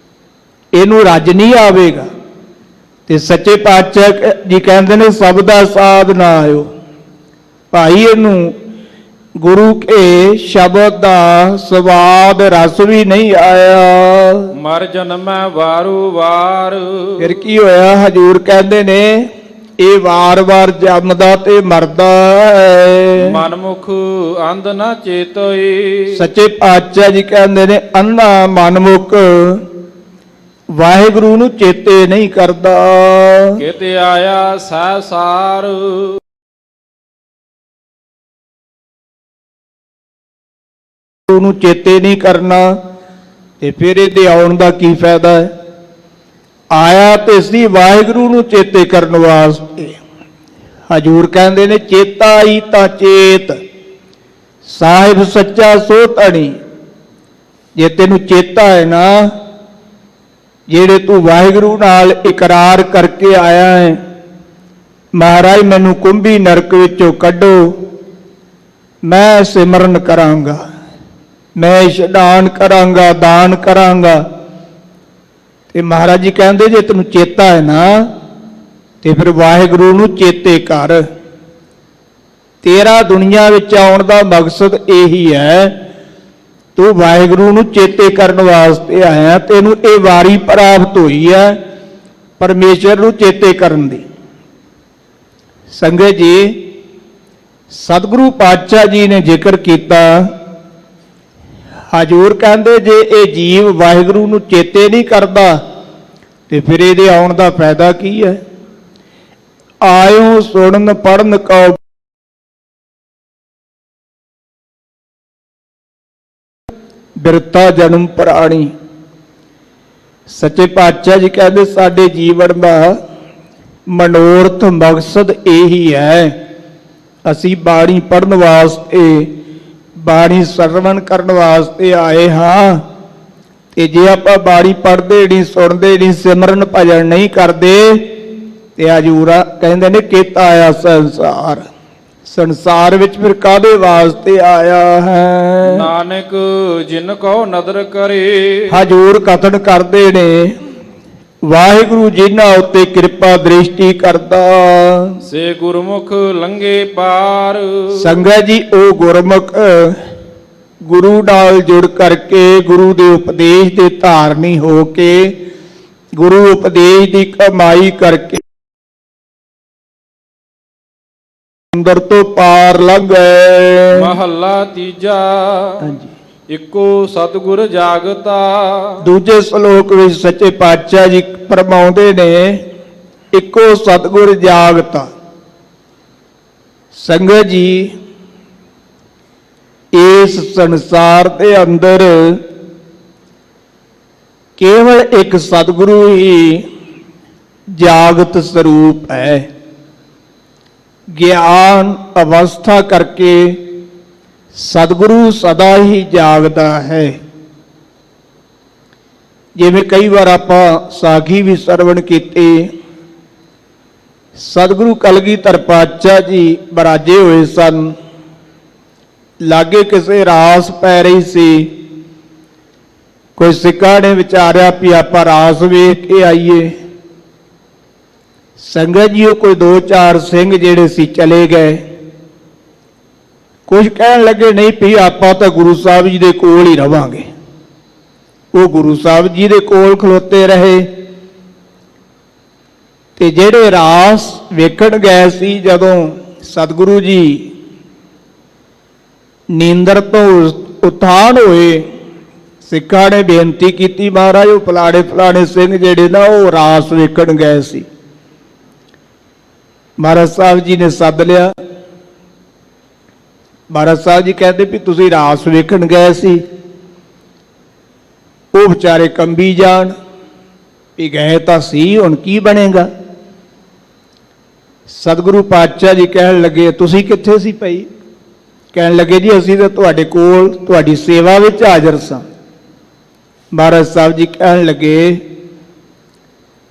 ਇਹਨੂੰ ਰੱਜ ਨਹੀਂ ਆਵੇਗਾ। ਤੇ ਸੱਚੇ ਪਾਤਸ਼ਾਹ ਜੀ ਕਹਿੰਦੇ ਨੇ ਸਭ ਦਾ ਸਾਧ ਨਾ ਆਇਓ। ਭਾਈ ਇਹਨੂੰ ਗੁਰੂ ਕੇ ਸ਼ਬਦ ਦਾ ਸਵਾਦ ਰਸ ਵੀ ਨਹੀਂ ਆਇਆ। ਮਰ ਜਨਮੈ ਵਾਰੂ ਵਾਰ। ਫਿਰ ਕੀ ਹੋਇਆ? ਹਜੂਰ ਕਹਿੰਦੇ ਨੇ ਇਹ ਵਾਰ-ਵਾਰ ਜੰਮਦਾ ਤੇ ਮਰਦਾ ਹੈ। ਮਨਮੁਖ ਅੰਧ ਨਾ ਚੇਤੋਈ। ਸੱਚੇ ਪਾਤਸ਼ਾਹ ਜੀ ਕਹਿੰਦੇ ਨੇ ਅੰਨਾ ਮਨਮੁਖ ਵਾਹਿਗੁਰੂ ਨੂੰ ਚੇਤੇ ਨਹੀਂ ਕਰਦਾ। ਕਿਤੇ ਆਇਆ ਸਹਿਸਾਰ। ਨੂੰ ਚੇਤੇ ਨਹੀਂ ਕਰਨਾ ਤੇ ਫਿਰ ਇਹਦੇ ਆਉਣ ਦਾ ਕੀ ਫਾਇਦਾ ਹੈ? ਆਇਆ ਤੇ ਸੀ ਵਾਹਿਗੁਰੂ ਨੂੰ ਚੇਤੇ ਕਰਨ ਵਾਸਤੇ। ਹਜੂਰ ਕਹਿੰਦੇ ਨੇ ਚੇਤਾ ਹੀ ਤਾਂ ਚੇਤ ਸਾਹਿਬ ਸੱਚਾ ਸੋ ਧਣੀ। ਜੇ ਤੈਨੂੰ ਚੇਤਾ ਹੈ ਨਾ, ਜਿਹੜੇ ਤੂੰ ਵਾਹਿਗੁਰੂ ਨਾਲ ਇਕਰਾਰ ਕਰਕੇ ਆਇਆ ਹੈ, ਮਹਾਰਾਜ ਮੈਨੂੰ ਕੁੰਭੀ ਨਰਕ ਵਿੱਚੋਂ ਕੱਢੋ, ਮੈਂ ਸਿਮਰਨ ਕਰਾਂਗਾ, ਮੈਂ ਇਸ਼ਨਾਨ ਕਰਾਂਗਾ, ਦਾਨ ਕਰਾਂਗਾ। ਤੇ ਮਹਾਰਾਜ ਜੀ ਕਹਿੰਦੇ ਜੇ ਤੈਨੂੰ ਚੇਤਾ ਹੈ ਨਾ ਤੇ ਫਿਰ ਵਾਹਿਗੁਰੂ ਨੂੰ ਚੇਤੇ ਕਰ। ਤੇਰਾ ਦੁਨੀਆ ਵਿੱਚ ਆਉਣ ਦਾ ਮਕਸਦ ਇਹੀ ਹੈ, ਤੂੰ ਵਾਹਿਗੁਰੂ ਨੂੰ ਚੇਤੇ ਕਰਨ ਵਾਸਤੇ ਆਇਆ। ਤੈਨੂੰ ਇਹ ਵਾਰੀ ਪ੍ਰਾਪਤ ਹੋਈ ਹੈ ਪਰਮੇਸ਼ਰ ਨੂੰ ਚੇਤੇ ਕਰਨ ਦੀ। ਸੰਗਤ ਜੀ, ਸਤਿਗੁਰੂ ਪਾਤਸ਼ਾਹ ਜੀ ਨੇ ਜ਼ਿਕਰ ਕੀਤਾ, ਹਜੂਰ ਕਹਿੰਦੇ ਜੇ ਇਹ ਜੀਵ ਵਾਹਿਗੁਰੂ ਨੂੰ ਚੇਤੇ ਨਹੀਂ ਕਰਦਾ ਤੇ ਫਿਰ ਇਹਦੇ ਆਉਣ ਦਾ ਫਾਇਦਾ ਕੀ ਹੈ? ਆਇਓ ਸੁਣਨ ਪੜਨ ਕਉ ਬਿਰਤਾ ਜਨਮ ਪ੍ਰਾਣੀ। ਸੱਚੇ ਪਾਤਸ਼ਾਹ ਜੀ ਕਹਿੰਦੇ ਸਾਡੇ ਜੀਵਨ ਦਾ ਮਨੋਰਥ ਮਕਸਦ ਇਹੀ ਹੈ। ਅਸੀਂ ਬਾਣੀ ਪੜ੍ਹਨ ਵਾਸਤੇ, ਬਾਣੀ ਸਰਵਣ ਕਰਨ ਵਾਸਤੇ ਆਏ ਹਾਂ, ਤੇ ਜੇ ਆਪਾਂ ਬਾਣੀ ਪੜ੍ਹਦੇ ਨਹੀਂ, ਸੁਣਦੇ ਨਹੀਂ, ਸਿਮਰਨ ਭਜਨ ਨਹੀਂ ਕਰਦੇ ਤੇ ਹਜੂਰਾ ਕਹਿੰਦੇ ਨੇ ਕੀਤਾ ਆਇਆ ਸੰਸਾਰ। ਸੰਸਾਰ ਵਿੱਚ ਫਿਰ ਕਾਹਦੇ ਵਾਸਤੇ ਆਇਆ ਹੈ? ਨਾਨਕ ਜਿਨ ਕੋ ਨਦਰ ਕਰੇ। ਹਜੂਰ ਕਥਨ ਕਰਦੇ ਨੇ ਵਾਹਿਗੁਰੂ ਜਿਨ੍ਹਾਂ ਉੱਤੇ ਕਿਰਪਾ ਦ੍ਰਿਸ਼ਟੀ ਕਰਦਾ ਸੇ ਗੁਰਮੁਖ ਲੰਘੇ ਪਾਰ। ਸੰਗਤ ਜੀ ਉਹ ਗੁਰਮੁਖ ਗੁਰੂ ਨਾਲ ਜੁੜ ਕਰਕੇ, ਗੁਰੂ ਦੇ ਉਪਦੇਸ਼ ਦੇ ਧਾਰਨੀ ਹੋ ਕੇ, ਗੁਰੂ ਉਪਦੇਸ਼ ਦੀ ਕਮਾਈ ਕਰਕੇ ਅੰਦਰ ਤੋਂ ਪਾਰ ਲੰਘੇ। ਮਹੱਲਾ ਤੀਜਾ। ਹਾਂਜੀ। ਇੱਕੋ ਸਤਿਗੁਰ ਜਾਗਤਾ। ਦੂਜੇ ਸ਼ਲੋਕ ਵਿੱਚ ਸੱਚੇ ਪਾਤਸ਼ਾਹ ਜੀ ਫਰਮਾਉਂਦੇ ਨੇ ਇੱਕੋ ਸਤਿਗੁਰ ਜਾਗਤਾ। ਸੰਗਤ ਜੀ ਇਸ ਸੰਸਾਰ ਦੇ ਅੰਦਰ ਕੇਵਲ ਇੱਕ ਸਤਿਗੁਰੂ ਹੀ ਜਾਗਤ ਸਰੂਪ ਹੈ। ਗਿਆਨ ਅਵਸਥਾ ਕਰਕੇ ਸਤਿਗੁਰੂ ਸਦਾ ਹੀ ਜਾਗਦਾ ਹੈ। ਜਿਵੇਂ ਕਈ ਵਾਰ ਆਪਾਂ ਸਾਖੀ ਵੀ ਸਰਵਣ ਕੀਤੀ, ਸਤਿਗੁਰੂ ਕਲਗੀਧਰ ਪਾਤਸ਼ਾਹ ਜੀ ਬਰਾਜੇ ਹੋਏ ਸਨ, ਲਾਗੇ ਕਿਸੇ ਰਾਸ ਪੈ ਰਹੀ ਸੀ। ਕੋਈ ਸਿੱਖਾਂ ਨੇ ਵਿਚਾਰਿਆ ਵੀ ਆਪਾਂ ਰਾਸ ਵੇਖ ਕੇ ਆਈਏ। ਸੰਗਤ ਜੀ ਉਹ ਕੋਈ 2-4 ਸਿੰਘ ਜਿਹੜੇ ਸੀ ਚਲੇ ਗਏ। ਕੁਝ ਕਹਿਣ ਲੱਗੇ ਨਹੀਂ ਵੀ ਆਪਾਂ ਤਾਂ ਗੁਰੂ ਸਾਹਿਬ ਜੀ ਦੇ ਕੋਲ ਹੀ ਰਵਾਂਗੇ। ਉਹ ਗੁਰੂ ਸਾਹਿਬ ਜੀ ਦੇ ਕੋਲ ਖਲੋਤੇ ਰਹੇ ਤੇ ਜਿਹੜੇ ਰਾਸ ਵੇਖਣ ਗਏ ਸੀ, ਜਦੋਂ ਸਤਿਗੁਰੂ ਜੀ ਨੀਂਦਰ ਤੋਂ ਉਠਾਨ ਹੋਏ, ਸਿੱਖਾਂ ਨੇ ਬੇਨਤੀ ਕੀਤੀ ਮਹਾਰਾਜ ਉਹ ਫਲਾਣੇ ਸਿੰਘ ਜਿਹੜੇ ਨਾ ਉਹ ਰਾਸ ਵੇਖਣ ਗਏ ਸੀ। ਮਹਾਰਾਜ ਸਾਹਿਬ ਜੀ ਨੇ ਸੱਦ ਲਿਆ। ਮਹਾਰਾਜ ਸਾਹਿਬ ਜੀ ਕਹਿੰਦੇ ਵੀ ਤੁਸੀਂ ਰਾਸ ਵੇਖਣ ਗਏ ਸੀ। ਉਹ ਵਿਚਾਰੇ ਕੰਬੀ ਜਾਣ ਵੀ ਗਏ ਤਾਂ ਸੀ, ਹੁਣ ਕੀ ਬਣੇਗਾ? ਸਤਿਗੁਰੂ ਪਾਤਸ਼ਾਹ ਜੀ ਕਹਿਣ ਲੱਗੇ ਤੁਸੀਂ ਕਿੱਥੇ ਸੀ ਭਾਈ? ਕਹਿਣ ਲੱਗੇ ਜੀ ਅਸੀਂ ਤਾਂ ਤੁਹਾਡੇ ਕੋਲ ਤੁਹਾਡੀ ਸੇਵਾ ਵਿੱਚ ਹਾਜ਼ਰ ਸਾਂ। ਮਹਾਰਾਜ ਸਾਹਿਬ ਜੀ ਕਹਿਣ ਲੱਗੇ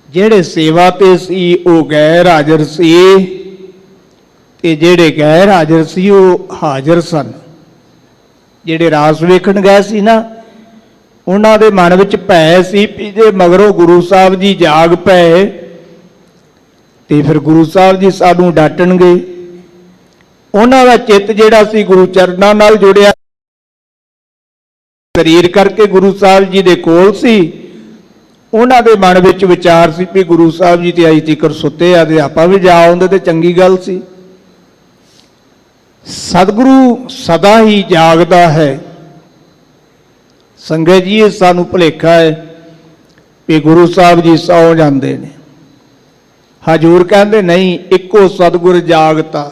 ਜਿਹੜੇ ਸੇਵਾ ਤੇ ਸੀ ਉਹ ਗੈਰ ਹਾਜ਼ਰ ਸੀ, ਤੇ ਜਿਹੜੇ ਗੈਰ ਹਾਜ਼ਰ ਸੀ ਉਹ ਹਾਜ਼ਰ ਸਨ। ਜਿਹੜੇ ਰਾਸ ਵੇਖਣ ਗਏ ਸੀ ਨਾ, ਉਹਨਾਂ ਦੇ ਮਨ ਵਿੱਚ ਭੈ ਸੀ ਵੀ ਜੇ ਮਗਰੋਂ ਗੁਰੂ ਸਾਹਿਬ ਜੀ ਜਾਗ ਪਏ ਤੇ ਫਿਰ ਗੁਰੂ ਸਾਹਿਬ ਜੀ ਸਾਨੂੰ ਡਾਂਟਣਗੇ। ਉਹਨਾਂ ਦਾ ਚਿੱਤ ਜਿਹੜਾ ਸੀ ਗੁਰੂ ਚਰਨਾਂ ਨਾਲ ਜੁੜਿਆ, ਸਰੀਰ ਕਰਕੇ ਗੁਰੂ ਸਾਹਿਬ ਜੀ ਦੇ ਕੋਲ ਸੀ। ਉਹਨਾਂ ਦੇ ਮਨ ਵਿੱਚ ਵਿਚਾਰ ਸੀ ਵੀ ਗੁਰੂ ਸਾਹਿਬ ਜੀ ਤੇ ਅਜੇ ਤੀਕਰ ਸੁੱਤੇ ਆ ਤੇ ਆਪਾਂ ਵੀ ਜਾ ਆਉਂਦੇ ਤੇ ਚੰਗੀ ਗੱਲ ਸੀ। ਸਤਿਗੁਰੂ ਸਦਾ ਹੀ ਜਾਗਦਾ ਹੈ। ਸੰਗਤ ਜੀ ਇਹ ਸਾਨੂੰ ਭੁਲੇਖਾ ਹੈ ਵੀ ਗੁਰੂ ਸਾਹਿਬ ਜੀ ਸੌ ਜਾਂਦੇ ਨੇ। ਹਜੂਰ ਕਹਿੰਦੇ ਨਹੀਂ, ਇੱਕੋ ਸਤਿਗੁਰ ਜਾਗਤਾ।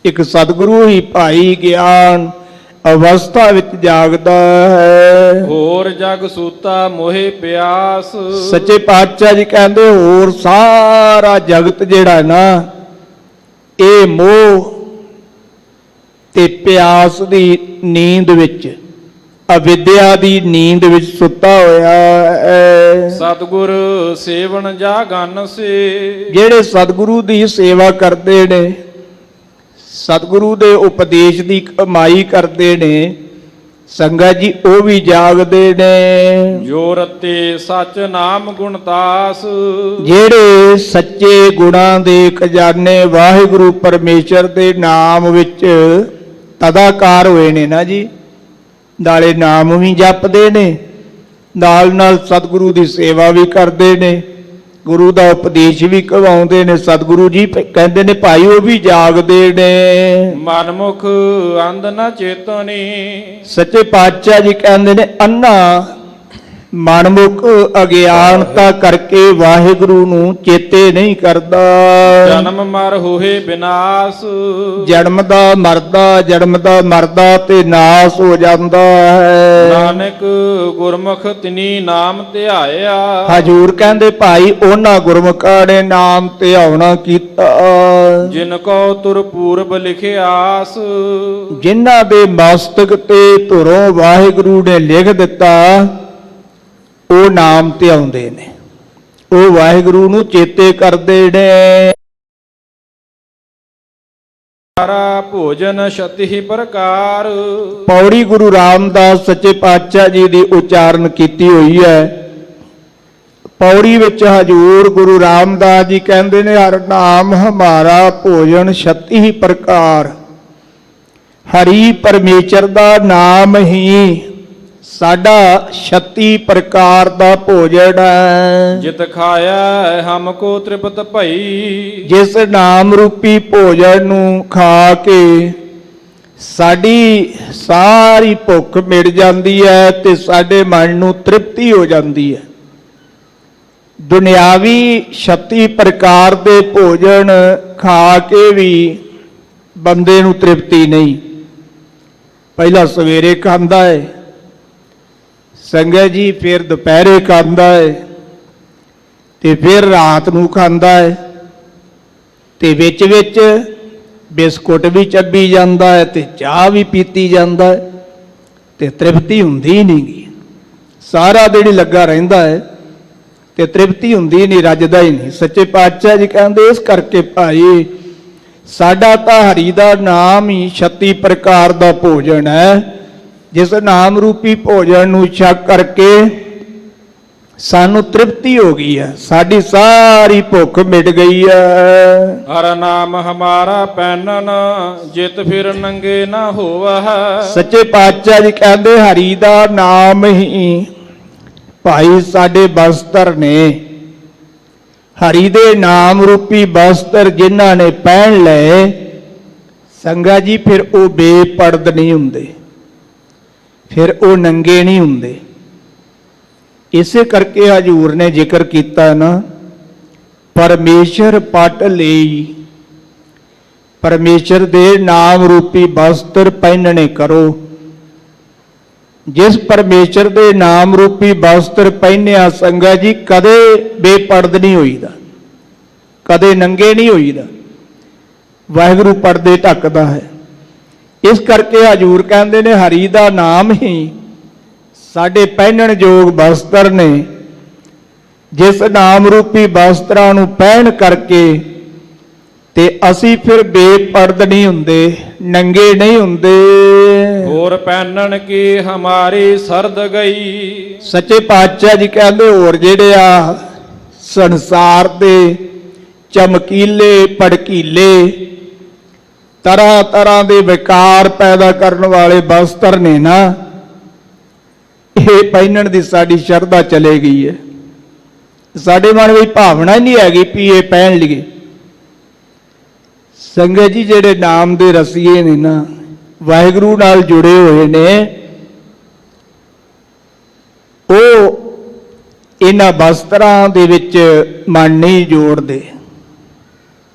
ਇੱਕ ਸਤਿਗੁਰੂ ਹੀ ਭਾਈ ਗਿਆਨ ਅਵਸਥਾ ਵਿੱਚ ਜਾਗਦਾ ਹੈ। ਹੋਰ ਜਗ ਸੂਤਾ ਮੋਹਿ ਪਿਆਸ। ਸੱਚੇ ਪਾਤਸ਼ਾਹ ਜੀ ਕਹਿੰਦੇ ਹੋਰ ਸਾਰਾ ਜਗਤ ਜਿਹੜਾ ਨਾ ਇਹ ਮੋਹ ਤੇ ਪਿਆਸ ਦੀ ਨੀਂਦ ਵਿੱਚ, ਅਵਿਦਿਆ ਦੀ ਨੀਂਦ ਵਿੱਚ ਸੁੱਤਾ ਹੋਇਆ ਹੈ। ਸਤਿਗੁਰ ਸੇਵਨ ਜਾਗਨ ਸੇ। ਜਿਹੜੇ ਸਤਿਗੁਰੂ ਦੀ ਸੇਵਾ ਕਰਦੇ ਨੇ, ਸਤਿਗੁਰੂ ਦੇ ਉਪਦੇਸ਼ ਦੀ ਕਮਾਈ ਕਰਦੇ ਨੇ, ਸੰਗਤ ਜੀ ਉਹ ਵੀ ਜਾਗਦੇ ਨੇ। ਜੋ ਰਤੇ ਸਚ ਨਾਮ ਗੁਣਤਾਸ। ਜਿਹੜੇ ਸੱਚੇ ਗੁਣਾਂ ਦੇ ਖਜ਼ਾਨੇ ਵਾਹਿਗੁਰੂ ਪਰਮੇਸ਼ਰ ਦੇ ਨਾਮ ਵਿੱਚ ਤਦਾਕਾਰ ਹੋਏ ਨੇ ਨਾ ਜੀ, ਨਾਲੇ ਨਾਮ ਵੀ ਜਪਦੇ ਨੇ, ਨਾਲ ਨਾਲ ਸਤਿਗੁਰੂ ਦੀ ਸੇਵਾ ਵੀ ਕਰਦੇ ਨੇ, ਗੁਰੂ ਦਾ ਉਪਦੇਸ਼ ਵੀ ਕਵਾਉਂਦੇ ਨੇ। ਸਤਿਗੁਰੂ ਜੀ ਕਹਿੰਦੇ ਨੇ ਭਾਈ ਉਹ ਵੀ ਜਾਗਦੇ ਨੇ। ਮਨਮੁਖ ਅੰਧ ਨ ਚੇਤਨੀ। ਸੱਚੇ ਪਾਤਸ਼ਾਹ ਜੀ ਕਹਿੰਦੇ ਨੇ ਅੰਨਾ ਮਨਮੁਖ ਅਗਿਆਨਤਾ ਕਰਕੇ ਵਾਹਿਗੁਰੂ ਨੂੰ ਚੇਤੇ ਨਹੀਂ ਕਰਦਾ। ਜਨਮ ਮਰ ਹੋਏ ਬਿਨਾਸ਼, ਜਨਮ ਦਾ ਮਰਦਾ ਤੇ ਨਾਸ ਹੋ ਜਾਂਦਾ ਹੈ। ਨਾਨਕ ਗੁਰਮੁਖ ਤਿਨੀ ਨਾਮ ਧਿਆਇਆ। ਹਜੂਰ ਕਹਿੰਦੇ ਭਾਈ ਉਹਨਾਂ ਗੁਰਮੁਖਾਂ ਨੇ ਨਾਮ ਧਿਆਉਣਾ ਕੀਤਾ ਜਿਨ ਕੋ ਤੁਰ ਪੂਰਬ ਲਿਖਿਆਸ। ਜਿਨ੍ਹਾਂ ਦੇ ਮਸਤਕ ਤੇ ਧੁਰੋਂ ਵਾਹਿਗੁਰੂ ਨੇ ਲਿਖ ਦਿੱਤਾ ਉਹ ਨਾਮ ਧਿਆਉਂਦੇ ਨੇ, ਉਹ ਵਾਹਿਗੁਰੂ ਨੂੰ ਚੇਤੇ ਕਰਦੇ ਨੇ। ਸਾਰਾ ਭੋਜਨ ਛਤਿ ਪ੍ਰਕਾਰ। ਪੌੜੀ ਗੁਰੂ ਰਾਮਦਾਸ ਸੱਚੇ ਪਾਤਸ਼ਾਹ ਜੀ ਦੀ ਉਚਾਰਨ ਕੀਤੀ ਹੋਈ ਹੈ। ਪੌੜੀ ਵਿੱਚ ਹਜੂਰ ਗੁਰੂ ਰਾਮਦਾਸ ਜੀ ਕਹਿੰਦੇ ਨੇ ਹਰ ਨਾਮ ਹਮਾਰਾ ਭੋਜਨ 36 ਪ੍ਰਕਾਰ। ਹਰੀ ਪਰਮੇਸ਼ਰ ਦਾ ਨਾਮ ਹੀ ਸਾਡਾ 36 ਪ੍ਰਕਾਰ ਦਾ ਭੋਜਨ ਹੈ। ਜਿਤ ਖਾਇਆ ਹਮਕੋ ਤ੍ਰਿਪਤ ਭਈ। ਜਿਸ ਨਾਮ ਰੂਪੀ ਭੋਜਨ ਨੂੰ ਖਾ ਕੇ ਸਾਡੀ ਸਾਰੀ ਭੁੱਖ ਮਿਟ ਜਾਂਦੀ ਹੈ ਤੇ ਸਾਡੇ ਮਨ ਨੂੰ ਤ੍ਰਿਪਤੀ ਹੋ ਜਾਂਦੀ ਹੈ। ਦੁਨਿਆਵੀ 36 ਪ੍ਰਕਾਰ ਦੇ ਭੋਜਨ ਖਾ ਕੇ ਵੀ ਬੰਦੇ ਨੂੰ ਤ੍ਰਿਪਤੀ ਨਹੀਂ। ਪਹਿਲਾਂ ਸਵੇਰੇ ਖਾਂਦਾ ਹੈ ਸੰਗਤ ਜੀ, ਫਿਰ ਦੁਪਹਿਰੇ ਖਾਂਦਾ ਹੈ ਤੇ ਫਿਰ ਰਾਤ ਨੂੰ ਖਾਂਦਾ ਹੈ ਤੇ ਵਿੱਚ ਵਿੱਚ ਬਿਸਕੁਟ ਵੀ ਚੱਬੀ ਜਾਂਦਾ ਹੈ ਤੇ ਚਾਹ ਵੀ ਪੀਤੀ ਜਾਂਦਾ ਹੈ ਤੇ ਤ੍ਰਿਪਤੀ ਹੁੰਦੀ ਨਹੀਂ ਗੀ। ਸਾਰਾ ਦਿਨ ਹੀ ਲੱਗਾ ਰਹਿੰਦਾ ਹੈ ਤੇ ਤ੍ਰਿਪਤੀ ਹੁੰਦੀ ਨਹੀਂ, ਰੱਜਦਾ ਹੀ ਨਹੀਂ। ਸੱਚੇ ਪਾਤਸ਼ਾਹ ਜੀ ਕਹਿੰਦੇ ਇਸ ਕਰਕੇ ਭਾਈ ਸਾਡਾ ਤਾਂ ਹਰੀ ਦਾ ਨਾਮ ਹੀ 36 ਪ੍ਰਕਾਰ ਦਾ ਭੋਜਨ ਹੈ। ਜਿਸ ਨਾਮ ਰੂਪੀ ਭੋਜਨ ਨੂੰ ਛਕ ਕਰਕੇ ਸਾਨੂੰ ਤ੍ਰਿਪਤੀ ਹੋ ਗਈ ਹੈ, ਸਾਡੀ ਸਾਰੀ ਭੁੱਖ ਮਿਟ ਗਈ ਹੈ। ਹਰ ਨਾਮ ਹਮਾਰਾ ਪੈਨਨ, ਜਿਤ ਫਿਰ ਨੰਗੇ ਨਾ ਹੋਵੈ। ਸੱਚੇ ਪਾਤਸ਼ਾਹ ਜੀ ਕਹਿੰਦੇ ਹਰੀ ਦਾ ਨਾਮ ਹੀ ਭਾਈ ਸਾਡੇ ਬਸਤਰ ਨੇ। ਹਰੀ ਦੇ ਨਾਮ ਰੂਪੀ ਬਸਤਰ ਜਿਨ੍ਹਾਂ ਨੇ ਪਹਿਨ ਲਏ ਸੰਗਤ ਜੀ, ਫਿਰ ਉਹ ਬੇਪਰਦ ਨਹੀਂ ਹੁੰਦੇ, ਫਿਰ ਉਹ ਨੰਗੇ ਨਹੀਂ ਹੁੰਦੇ। ਇਸੇ ਕਰਕੇ ਹਜੂਰ ਨੇ ਜ਼ਿਕਰ ਕੀਤਾ ਨਾ, ਪਰਮੇਸ਼ਰ ਪਟ ਲਈ, ਪਰਮੇਸ਼ਰ ਦੇ ਨਾਮ ਰੂਪੀ ਬਸਤਰ ਪਹਿਨਣੇ ਕਰੋ। ਜਿਸ ਪਰਮੇਸ਼ਰ ਦੇ ਨਾਮ ਰੂਪੀ ਬਸਤਰ ਪਹਿਨਿਆ ਸੰਗਤ ਜੀ ਕਦੇ ਬੇਪਰਦ ਨਹੀਂ ਹੋਈਦਾ, ਕਦੇ ਨੰਗੇ ਨਹੀਂ ਹੋਈਦਾ। ਵਾਹਿਗੁਰੂ ਪਰਦੇ ਢੱਕਦਾ ਹੈ। ਇਸ ਕਰਕੇ ਹਜੂਰ ਕਹਿੰਦੇ ਨੇ ਹਰੀ ਦਾ ਨਾਮ ਹੀ ਸਾਡੇ ਪਹਿਨਣ ਯੋਗ ਬਸਤਰ ਨੇ। ਜਿਸ ਨਾਮ ਰੂਪੀ ਬਸਤਰਾਂ ਨੂੰ ਪਹਿਨ ਕਰਕੇ ਤੇ ਅਸੀਂ ਫਿਰ ਬੇਪਰਦ ਨਹੀਂ ਹੁੰਦੇ, ਨੰਗੇ ਨਹੀਂ ਹੁੰਦੇ। ਹੋਰ ਪਹਿਨਣ ਕੀ ਹਮਾਰੀ ਸਰਦ ਗਈ। ਸੱਚੇ ਪਾਤਸ਼ਾਹ ਜੀ ਕਹਿੰਦੇ ਹੋਰ ਜਿਹੜੇ ਆ ਸੰਸਾਰ ਦੇ ਚਮਕੀਲੇ ਭੜਕੀਲੇ ਤਰ੍ਹਾਂ ਤਰ੍ਹਾਂ ਦੇ ਵਿਕਾਰ ਪੈਦਾ ਕਰਨ ਵਾਲੇ ਬਸਤਰ ਨੇ ਨਾ, ਇਹ ਪਹਿਨਣ ਦੀ ਸਾਡੀ ਸ਼ਰਧਾ ਚਲੇ ਗਈ ਹੈ। ਸਾਡੇ ਮਨ ਵਿੱਚ ਭਾਵਨਾ ਹੀ ਨਹੀਂ ਹੈਗੀ ਵੀ ਇਹ ਪਹਿਨ ਲਈਏ। ਸੰਗਤ ਜੀ ਜਿਹੜੇ ਨਾਮ ਦੇ ਰਸੀਏ ਨੇ ਨਾ, ਵਾਹਿਗੁਰੂ ਨਾਲ ਜੁੜੇ ਹੋਏ ਨੇ, ਉਹ ਇਹਨਾਂ ਬਸਤਰਾਂ ਦੇ ਵਿੱਚ ਮਨ ਨਹੀਂ ਜੋੜਦੇ।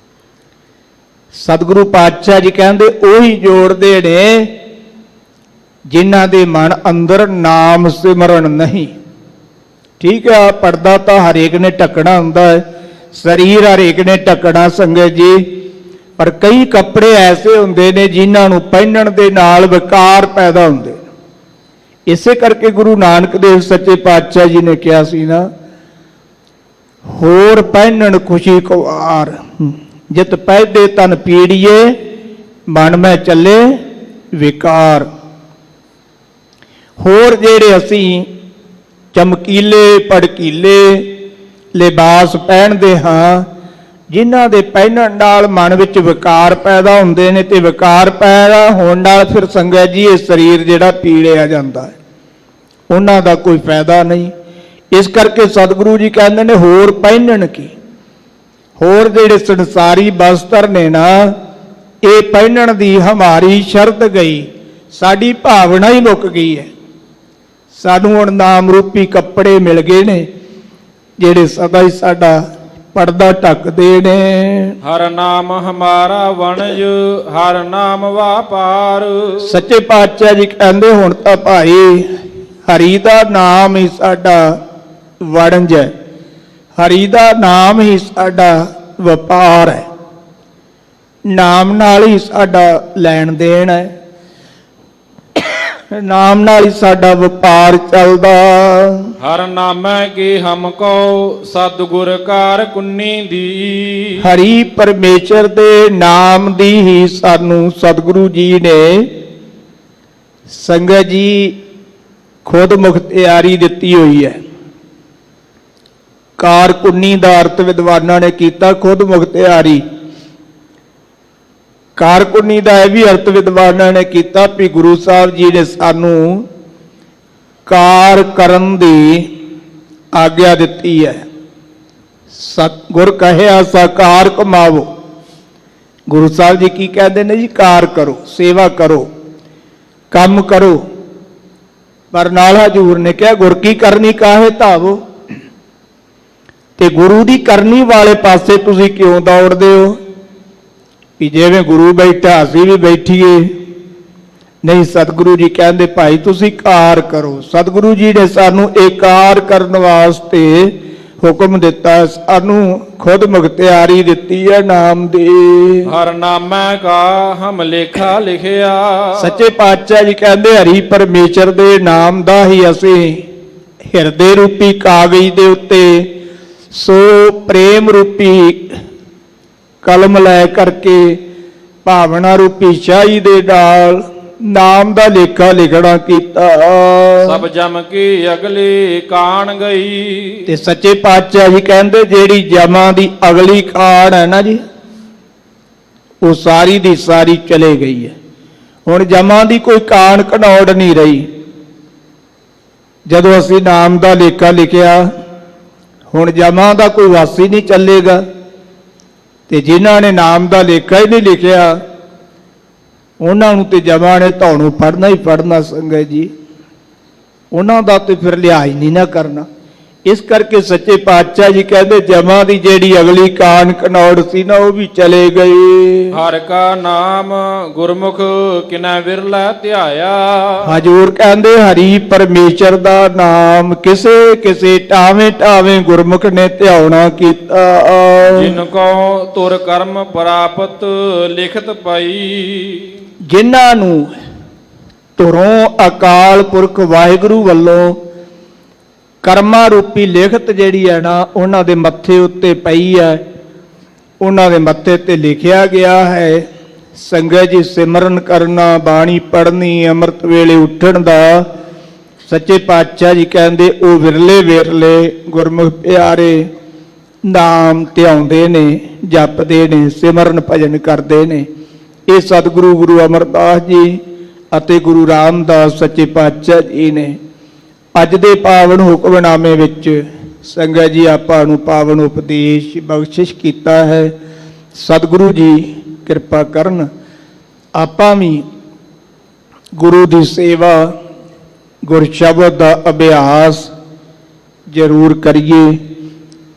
ਸਤਿਗੁਰੂ ਪਾਤਸ਼ਾਹ ਜੀ ਕਹਿੰਦੇ ਉਹੀ ਜੋੜਦੇ ਨੇ ਜਿਨ੍ਹਾਂ ਦੇ ਮਨ ਅੰਦਰ ਨਾਮ ਸਿਮਰਨ ਨਹੀਂ। ਠੀਕ ਹੈ, ਪਰਦਾ ਤਾਂ ਹਰੇਕ ਨੇ ਢੱਕਣਾ ਹੁੰਦਾ ਹੈ, ਸਰੀਰ ਹਰੇਕ ਨੇ ਢੱਕਣਾ ਸੰਗਤ ਜੀ, ਪਰ ਕਈ ਕੱਪੜੇ ਐਸੇ ਹੁੰਦੇ ਨੇ ਜਿਨ੍ਹਾਂ ਨੂੰ ਪਹਿਨਣ ਦੇ ਨਾਲ ਵਿਕਾਰ ਪੈਦਾ ਹੁੰਦੇ। ਇਸੇ ਕਰਕੇ ਗੁਰੂ ਨਾਨਕ ਦੇਵ ਸੱਚੇ ਪਾਤਸ਼ਾਹ ਜੀ ਨੇ ਕਿਹਾ ਸੀ ਨਾ, ਹੋਰ ਪਹਿਨਣ ਖੁਸ਼ੀ ਕੁਵਾਰ, ਜਿਤ ਪਹਿਦੇ ਤਨ ਪੀੜੀਏ ਮਨ ਮੈਂ ਚੱਲੇ ਵਿਕਾਰ। ਹੋਰ ਜਿਹੜੇ ਅਸੀਂ ਚਮਕੀਲੇ ਭੜਕੀਲੇ ਲਿਬਾਸ ਪਹਿਨਦੇ ਹਾਂ, ਜਿਨ੍ਹਾਂ ਦੇ ਪਹਿਨਣ ਨਾਲ ਮਨ ਵਿੱਚ ਵਿਕਾਰ ਪੈਦਾ ਹੁੰਦੇ ਨੇ, ਤੇ ਵਿਕਾਰ ਪੈਦਾ ਹੋਣ ਨਾਲ ਫਿਰ ਸੰਗਤ ਜੀ ਇਹ ਸਰੀਰ ਜਿਹੜਾ ਪੀੜਿਆ ਜਾਂਦਾ ਹੈ, ਉਹਨਾਂ ਦਾ ਕੋਈ ਫਾਇਦਾ ਨਹੀਂ। ਇਸ ਕਰਕੇ ਸਤਿਗੁਰੂ ਜੀ ਕਹਿੰਦੇ ਨੇ ਹੋਰ ਪਹਿਨਣ ਕੀ, ਹੋਰ ਜਿਹੜੇ ਸੰਸਾਰੀ ਬਸਤਰ ਨੇ ਨਾ, ਇਹ ਪਹਿਨਣ ਦੀ ਹਮਾਰੀ ਸ਼ਰਤ ਗਈ, ਸਾਡੀ ਭਾਵਨਾ ਹੀ ਮੁੱਕ ਗਈ ਹੈ। ਸਾਨੂੰ ਹੁਣ ਨਾਮ ਰੂਪੀ ਕੱਪੜੇ ਮਿਲ ਗਏ ਨੇ ਜਿਹੜੇ ਸਦਾ ਹੀ ਸਾਡਾ ਪਰਦਾ ਢੱਕਦੇ ਨੇ। ਹਰ ਨਾਮ ਹਮਾਰਾ ਵਣਜ, ਹਰ ਨਾਮ ਵਾਪਾਰ। ਸੱਚੇ ਪਾਤਸ਼ਾਹ ਜੀ ਕਹਿੰਦੇ ਹੁਣ ਤਾਂ ਭਾਈ ਹਰੀ ਦਾ ਨਾਮ ਹੀ ਸਾਡਾ ਵਣਜ ਹੈ, ਹਰੀ ਦਾ ਨਾਮ ਹੀ ਸਾਡਾ ਵਪਾਰ ਹੈ, ਨਾਮ ਨਾਲ ਹੀ ਸਾਡਾ ਲੈਣ ਦੇਣ ਹੈ, ਨਾਮ ਨਾਲ ਹੀ ਸਾਡਾ ਵਪਾਰ ਚੱਲਦਾ। ਹਰ ਨਾਮੈ ਕੀ ਹਮਕੋ ਸਤਿਗੁਰ ਕਾਰ ਕੁੰਨੀ ਦੀ। ਹਰੀ ਪਰਮੇਸ਼ਰ ਦੇ ਨਾਮ ਦੀ ਹੀ ਸਾਨੂੰ ਸਤਿਗੁਰੂ ਜੀ ਨੇ ਸੰਗਤ ਜੀ ਖੁਦ ਮੁਖਤਿਆਰੀ ਦਿੱਤੀ ਹੋਈ ਹੈ। ਕਾਰ ਕੁੰਨੀ ਦਾ ਅਰਥ ਵਿਦਵਾਨਾਂ ਨੇ ਕੀਤਾ ਖੁਦ ਮੁਖਤਿਆਰੀ। ਕਾਰਕੁਨੀ ਦਾ ਇਹ ਵੀ ਅਰਥ ਵਿਦਵਾਨਾਂ ਨੇ ਕੀਤਾ ਵੀ ਗੁਰੂ ਸਾਹਿਬ ਜੀ ਨੇ ਸਾਨੂੰ ਕਾਰ ਕਰਨ ਦੀ ਆਗਿਆ ਦਿੱਤੀ ਹੈ। ਸਤਿਗੁਰ ਕਹਿਆ ਸਾਕਾਰ ਕਮਾਵੋ। ਗੁਰੂ ਸਾਹਿਬ ਜੀ ਕੀ ਕਹਿੰਦੇ ਨੇ ਜੀ? ਕਾਰ ਕਰੋ, ਸੇਵਾ ਕਰੋ, ਕੰਮ ਕਰੋ। ਪਰ ਨਾਲ ਹਜ਼ੂਰ ਨੇ ਕਿਹਾ ਗੁਰ ਕੀ ਕਰਨੀ ਕਾਹੇ ਧਾਵੋ। ਤੇ ਗੁਰੂ ਦੀ ਕਰਨੀ ਵਾਲੇ ਪਾਸੇ ਤੁਸੀਂ ਕਿਉਂ ਦੌੜਦੇ ਹੋ? ਕਿ ਜਿਵੇਂ ਗੁਰੂ ਬੈਠਾ ਅਸੀਂ ਵੀ ਬੈਠੀਏ। ਨਹੀਂ, ਸਤਿਗੁਰੂ ਜੀ ਕਹਿੰਦੇ ਭਾਈ ਤੁਸੀਂ ਕਾਰ ਕਰੋ। ਸਤਿਗੁਰੂ ਜੀ ਨੇ ਸਾਨੂੰ ਇਹ ਕਾਰ ਕਰਨ ਵਾਸਤੇ ਹੁਕਮ ਦਿੱਤਾ, ਸਾਨੂੰ ਖੁਦ ਮੁਖਤਿਆਰੀ ਦਿੱਤੀ ਹੈ ਨਾਮ ਦੀ। ਹਰ ਨਾਮੈ ਕਾ ਹਮ ਲੇਖਾ ਲਿਖਿਆ। ਸੱਚੇ ਪਾਤਸ਼ਾਹ ਜੀ ਕਹਿੰਦੇ ਹਰੀ ਪਰਮੇਸ਼ਰ ਦੇ ਨਾਮ ਦਾ ਹੀ ਅਸੀਂ ਹਿਰਦੇ ਰੂਪੀ ਕਾਗਜ਼ ਦੇ ਉੱਤੇ ਸੋ ਪ੍ਰੇਮ ਰੂਪੀ ਕਲਮ ਲੈ ਕਰਕੇ ਭਾਵਨਾ ਰੂਪੀ ਸ਼ਾਹੀ ਦੇ ਨਾਲ ਨਾਮ ਦਾ ਲੇਖਾ ਲਿਖਣਾ ਕੀਤਾ। ਸਭ ਜਮ ਕੀ ਅਗਲੀ ਕਾਣ ਗਈ। ਤੇ ਸੱਚੇ ਪਾਤਸ਼ਾਹ ਜੀ ਕਹਿੰਦੇ ਜਿਹੜੀ ਜਮਾਂ ਦੀ ਅਗਲੀ ਕਾਣ ਹੈ ਨਾ ਜੀ, ਉਹ ਸਾਰੀ ਦੀ ਸਾਰੀ ਚਲੇ ਗਈ ਹੈ। ਹੁਣ ਜਮਾਂ ਦੀ ਕੋਈ ਕਾਣ ਘਨੌੜ ਨਹੀਂ ਰਹੀ। ਜਦੋਂ ਅਸੀਂ ਨਾਮ ਦਾ ਲੇਖਾ ਲਿਖਿਆ ਹੁਣ ਜਮਾਂ ਦਾ ਕੋਈ ਵਾਸੀ ਨਹੀਂ ਚੱਲੇਗਾ। ਤੇ ਜਿਨ੍ਹਾਂ ਨੇ ਨਾਮ ਦਾ ਲੇਖਾ ਹੀ ਨਹੀਂ ਲਿਖਿਆ ਉਹਨਾਂ ਨੂੰ ਤੇ ਜਮਾਂ ਨੇ ਧੌਣੋਂ ਫੜਨਾ ਹੀ ਫੜਨਾ ਸੰਗਤ ਜੀ। ਉਹਨਾਂ ਦਾ ਤੇ ਫਿਰ ਲਿਹਾਜ਼ ਨਹੀਂ ਨਾ ਕਰਨਾ। ਇਸ ਕਰਕੇ ਸੱਚੇ ਪਾਤਸ਼ਾਹ ਜੀ ਕਹਿੰਦੇ ਜਮਾਂ ਦੀ ਜਿਹੜੀ ਅਗਲੀ ਕਾਣ ਘਨੌੜ ਸੀ ਨਾ ਉਹ ਵੀ ਚਲੇ ਗਏ। ਹਰ ਕਾ ਨਾਮ ਗੁਰਮੁਖ ਕਿਨੈ ਵਿਰਲਾ ਧਿਆਇਆ। ਹਜ਼ੂਰ ਕਹਿੰਦੇ ਹਰੀ ਪਰਮੇਸ਼ਰ ਦਾ ਨਾਮ ਕਿਸੇ ਕਿਸੇ ਟਾਵੇਂ ਟਾਵੇਂ ਗੁਰਮੁਖ ਨੇ ਧਿਆਉਣਾ ਕੀਤਾ। ਜਿਨ ਕੋ ਤੁਰ ਕਰਮ ਪ੍ਰਾਪਤ ਲਿਖਤ ਪਈ। ਜਿਨ੍ਹਾਂ ਨੂੰ ਧੁਰੋਂ ਅਕਾਲ ਪੁਰਖ ਵਾਹਿਗੁਰੂ ਵੱਲੋਂ ਕਰਮਾਂ ਰੂਪੀ ਲਿਖਤ ਜਿਹੜੀ ਹੈ ਨਾ ਉਹਨਾਂ ਦੇ ਮੱਥੇ ਉੱਤੇ ਪਈ ਹੈ, ਉਹਨਾਂ ਦੇ ਮੱਥੇ ਤੇ ਲਿਖਿਆ ਗਿਆ ਹੈ। ਸੰਗਤ ਜੀ ਸਿਮਰਨ ਕਰਨਾ, ਬਾਣੀ ਪੜ੍ਹਨੀ, ਅੰਮ੍ਰਿਤ ਵੇਲੇ ਉੱਠਣ ਦਾ ਸੱਚੇ ਪਾਤਸ਼ਾਹ ਜੀ ਕਹਿੰਦੇ ਉਹ ਵਿਰਲੇ ਵਿਰਲੇ ਗੁਰਮੁਖ ਪਿਆਰੇ ਨਾਮ ਧਿਆਉਂਦੇ ਨੇ, ਜਪਦੇ ਨੇ, ਸਿਮਰਨ ਭਜਨ ਕਰਦੇ ਨੇ। ਇਹ ਸਤਿਗੁਰੂ ਗੁਰੂ ਅਮਰਦਾਸ ਜੀ ਅਤੇ ਗੁਰੂ ਰਾਮਦਾਸ ਸੱਚੇ ਪਾਤਸ਼ਾਹ ਜੀ ਨੇ ਅੱਜ ਦੇ ਪਾਵਨ ਹੁਕਮਨਾਮੇ ਵਿੱਚ ਸੰਗਤ ਜੀ ਆਪਾਂ ਨੂੰ ਪਾਵਨ ਉਪਦੇਸ਼ ਬਖਸ਼ਿਸ਼ ਕੀਤਾ ਹੈ। ਸਤਿਗੁਰੂ ਜੀ ਕਿਰਪਾ ਕਰਨ ਆਪਾਂ ਵੀ ਗੁਰੂ ਦੀ ਸੇਵਾ, ਗੁਰ ਸ਼ਬਦ ਦਾ ਅਭਿਆਸ ਜ਼ਰੂਰ ਕਰੀਏ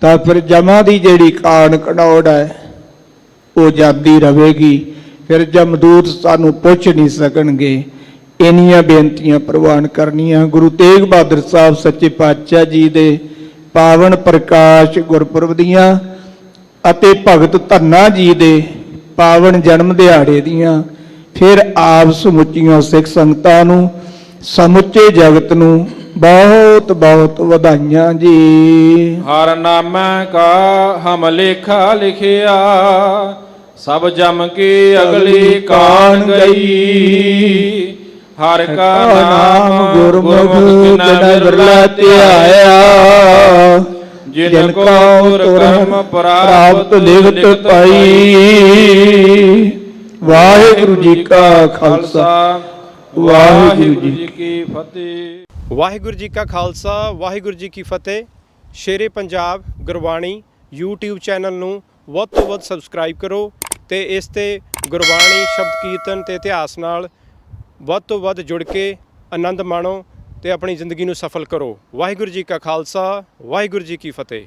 ਤਾਂ ਫਿਰ ਜਮਾਂ ਦੀ ਜਿਹੜੀ ਕਾਣ ਘਨੌੜ ਹੈ ਉਹ ਜਾਂਦੀ ਰਹੇਗੀ। ਫਿਰ ਜਮਦੂਤ ਸਾਨੂੰ ਪੁੱਛ ਨਹੀਂ ਸਕਣਗੇ। ਇੰਨੀਆਂ ਬੇਨਤੀਆਂ ਪ੍ਰਵਾਨ ਕਰਨੀਆਂ। ਗੁਰੂ ਤੇਗ ਬਹਾਦਰ ਸਾਹਿਬ ਸੱਚੇ ਪਾਤਸ਼ਾਹ ਜੀ ਦੇ ਪਾਵਨ ਪ੍ਰਕਾਸ਼ ਗੁਰਪੁਰਬ ਦੀਆਂ ਅਤੇ ਭਗਤ ਧੰਨਾ ਜੀ ਦੇ ਪਾਵਨ ਜਨਮ ਦਿਹਾੜੇ ਦੀਆਂ ਫਿਰ ਆਪ ਸਮੁੱਚੀਆਂ ਸਿੱਖ ਸੰਗਤਾਂ ਨੂੰ, ਸਮੁੱਚੇ ਜਗਤ ਨੂੰ ਬਹੁਤ ਬਹੁਤ ਵਧਾਈਆਂ ਜੀ। ਹਰ ਨਾਮੈ ਕਾ ਹਮ ਲੇਖਾ ਲਿਖਿਆ। ਸਭ ਜਮ ਕੀ ਅਗਲੀ ਕਾਣ ਗਈ। ਹਰ ਕਾ ਨਾਮ ਗੁਰਮੁਖ ਕਿਨੈ ਵਿਰਲਾ ਧਿਆਇਆ। ਜਿਨ ਕੋ ਤੁਰ ਕਰਮ ਪ੍ਰਾਪਤ ਲਿਖਤ ਪਾਈ। ਵਾਹਿਗੁਰੂ ਜੀ ਕਾ ਖਾਲਸਾ, ਵਾਹਿਗੁਰੂ ਜੀ ਕੀ ਫਤਿਹ। ਵਾਹਿਗੁਰੂ ਜੀ ਕਾ ਖਾਲਸਾ, ਵਾਹਿਗੁਰੂ ਜੀ ਕੀ ਫਤਿਹ। ਸ਼ੇਰੇ ਪੰਜਾਬ ਗੁਰਬਾਣੀ YouTube ਚੈਨਲ ਨੂੰ ਵੱਧ ਤੋਂ ਵੱਧ ਸਬਸਕ੍ਰਾਈਬ ਕਰੋ ਤੇ ਇਸ ਤੇ ਗੁਰਬਾਣੀ, ਸ਼ਬਦ ਕੀਰਤਨ ਤੇ ਇਤਿਹਾਸ ਨਾਲ ਵੱਧ ਤੋਂ ਵੱਧ ਜੁੜ ਕੇ ਆਨੰਦ ਮਾਣੋ ਤੇ ਆਪਣੀ ਜ਼ਿੰਦਗੀ ਨੂੰ ਸਫਲ ਕਰੋ। ਵਾਹਿਗੁਰੂ ਜੀ ਕਾ ਖਾਲਸਾ, ਵਾਹਿਗੁਰੂ ਜੀ ਕੀ ਫਤਿਹ।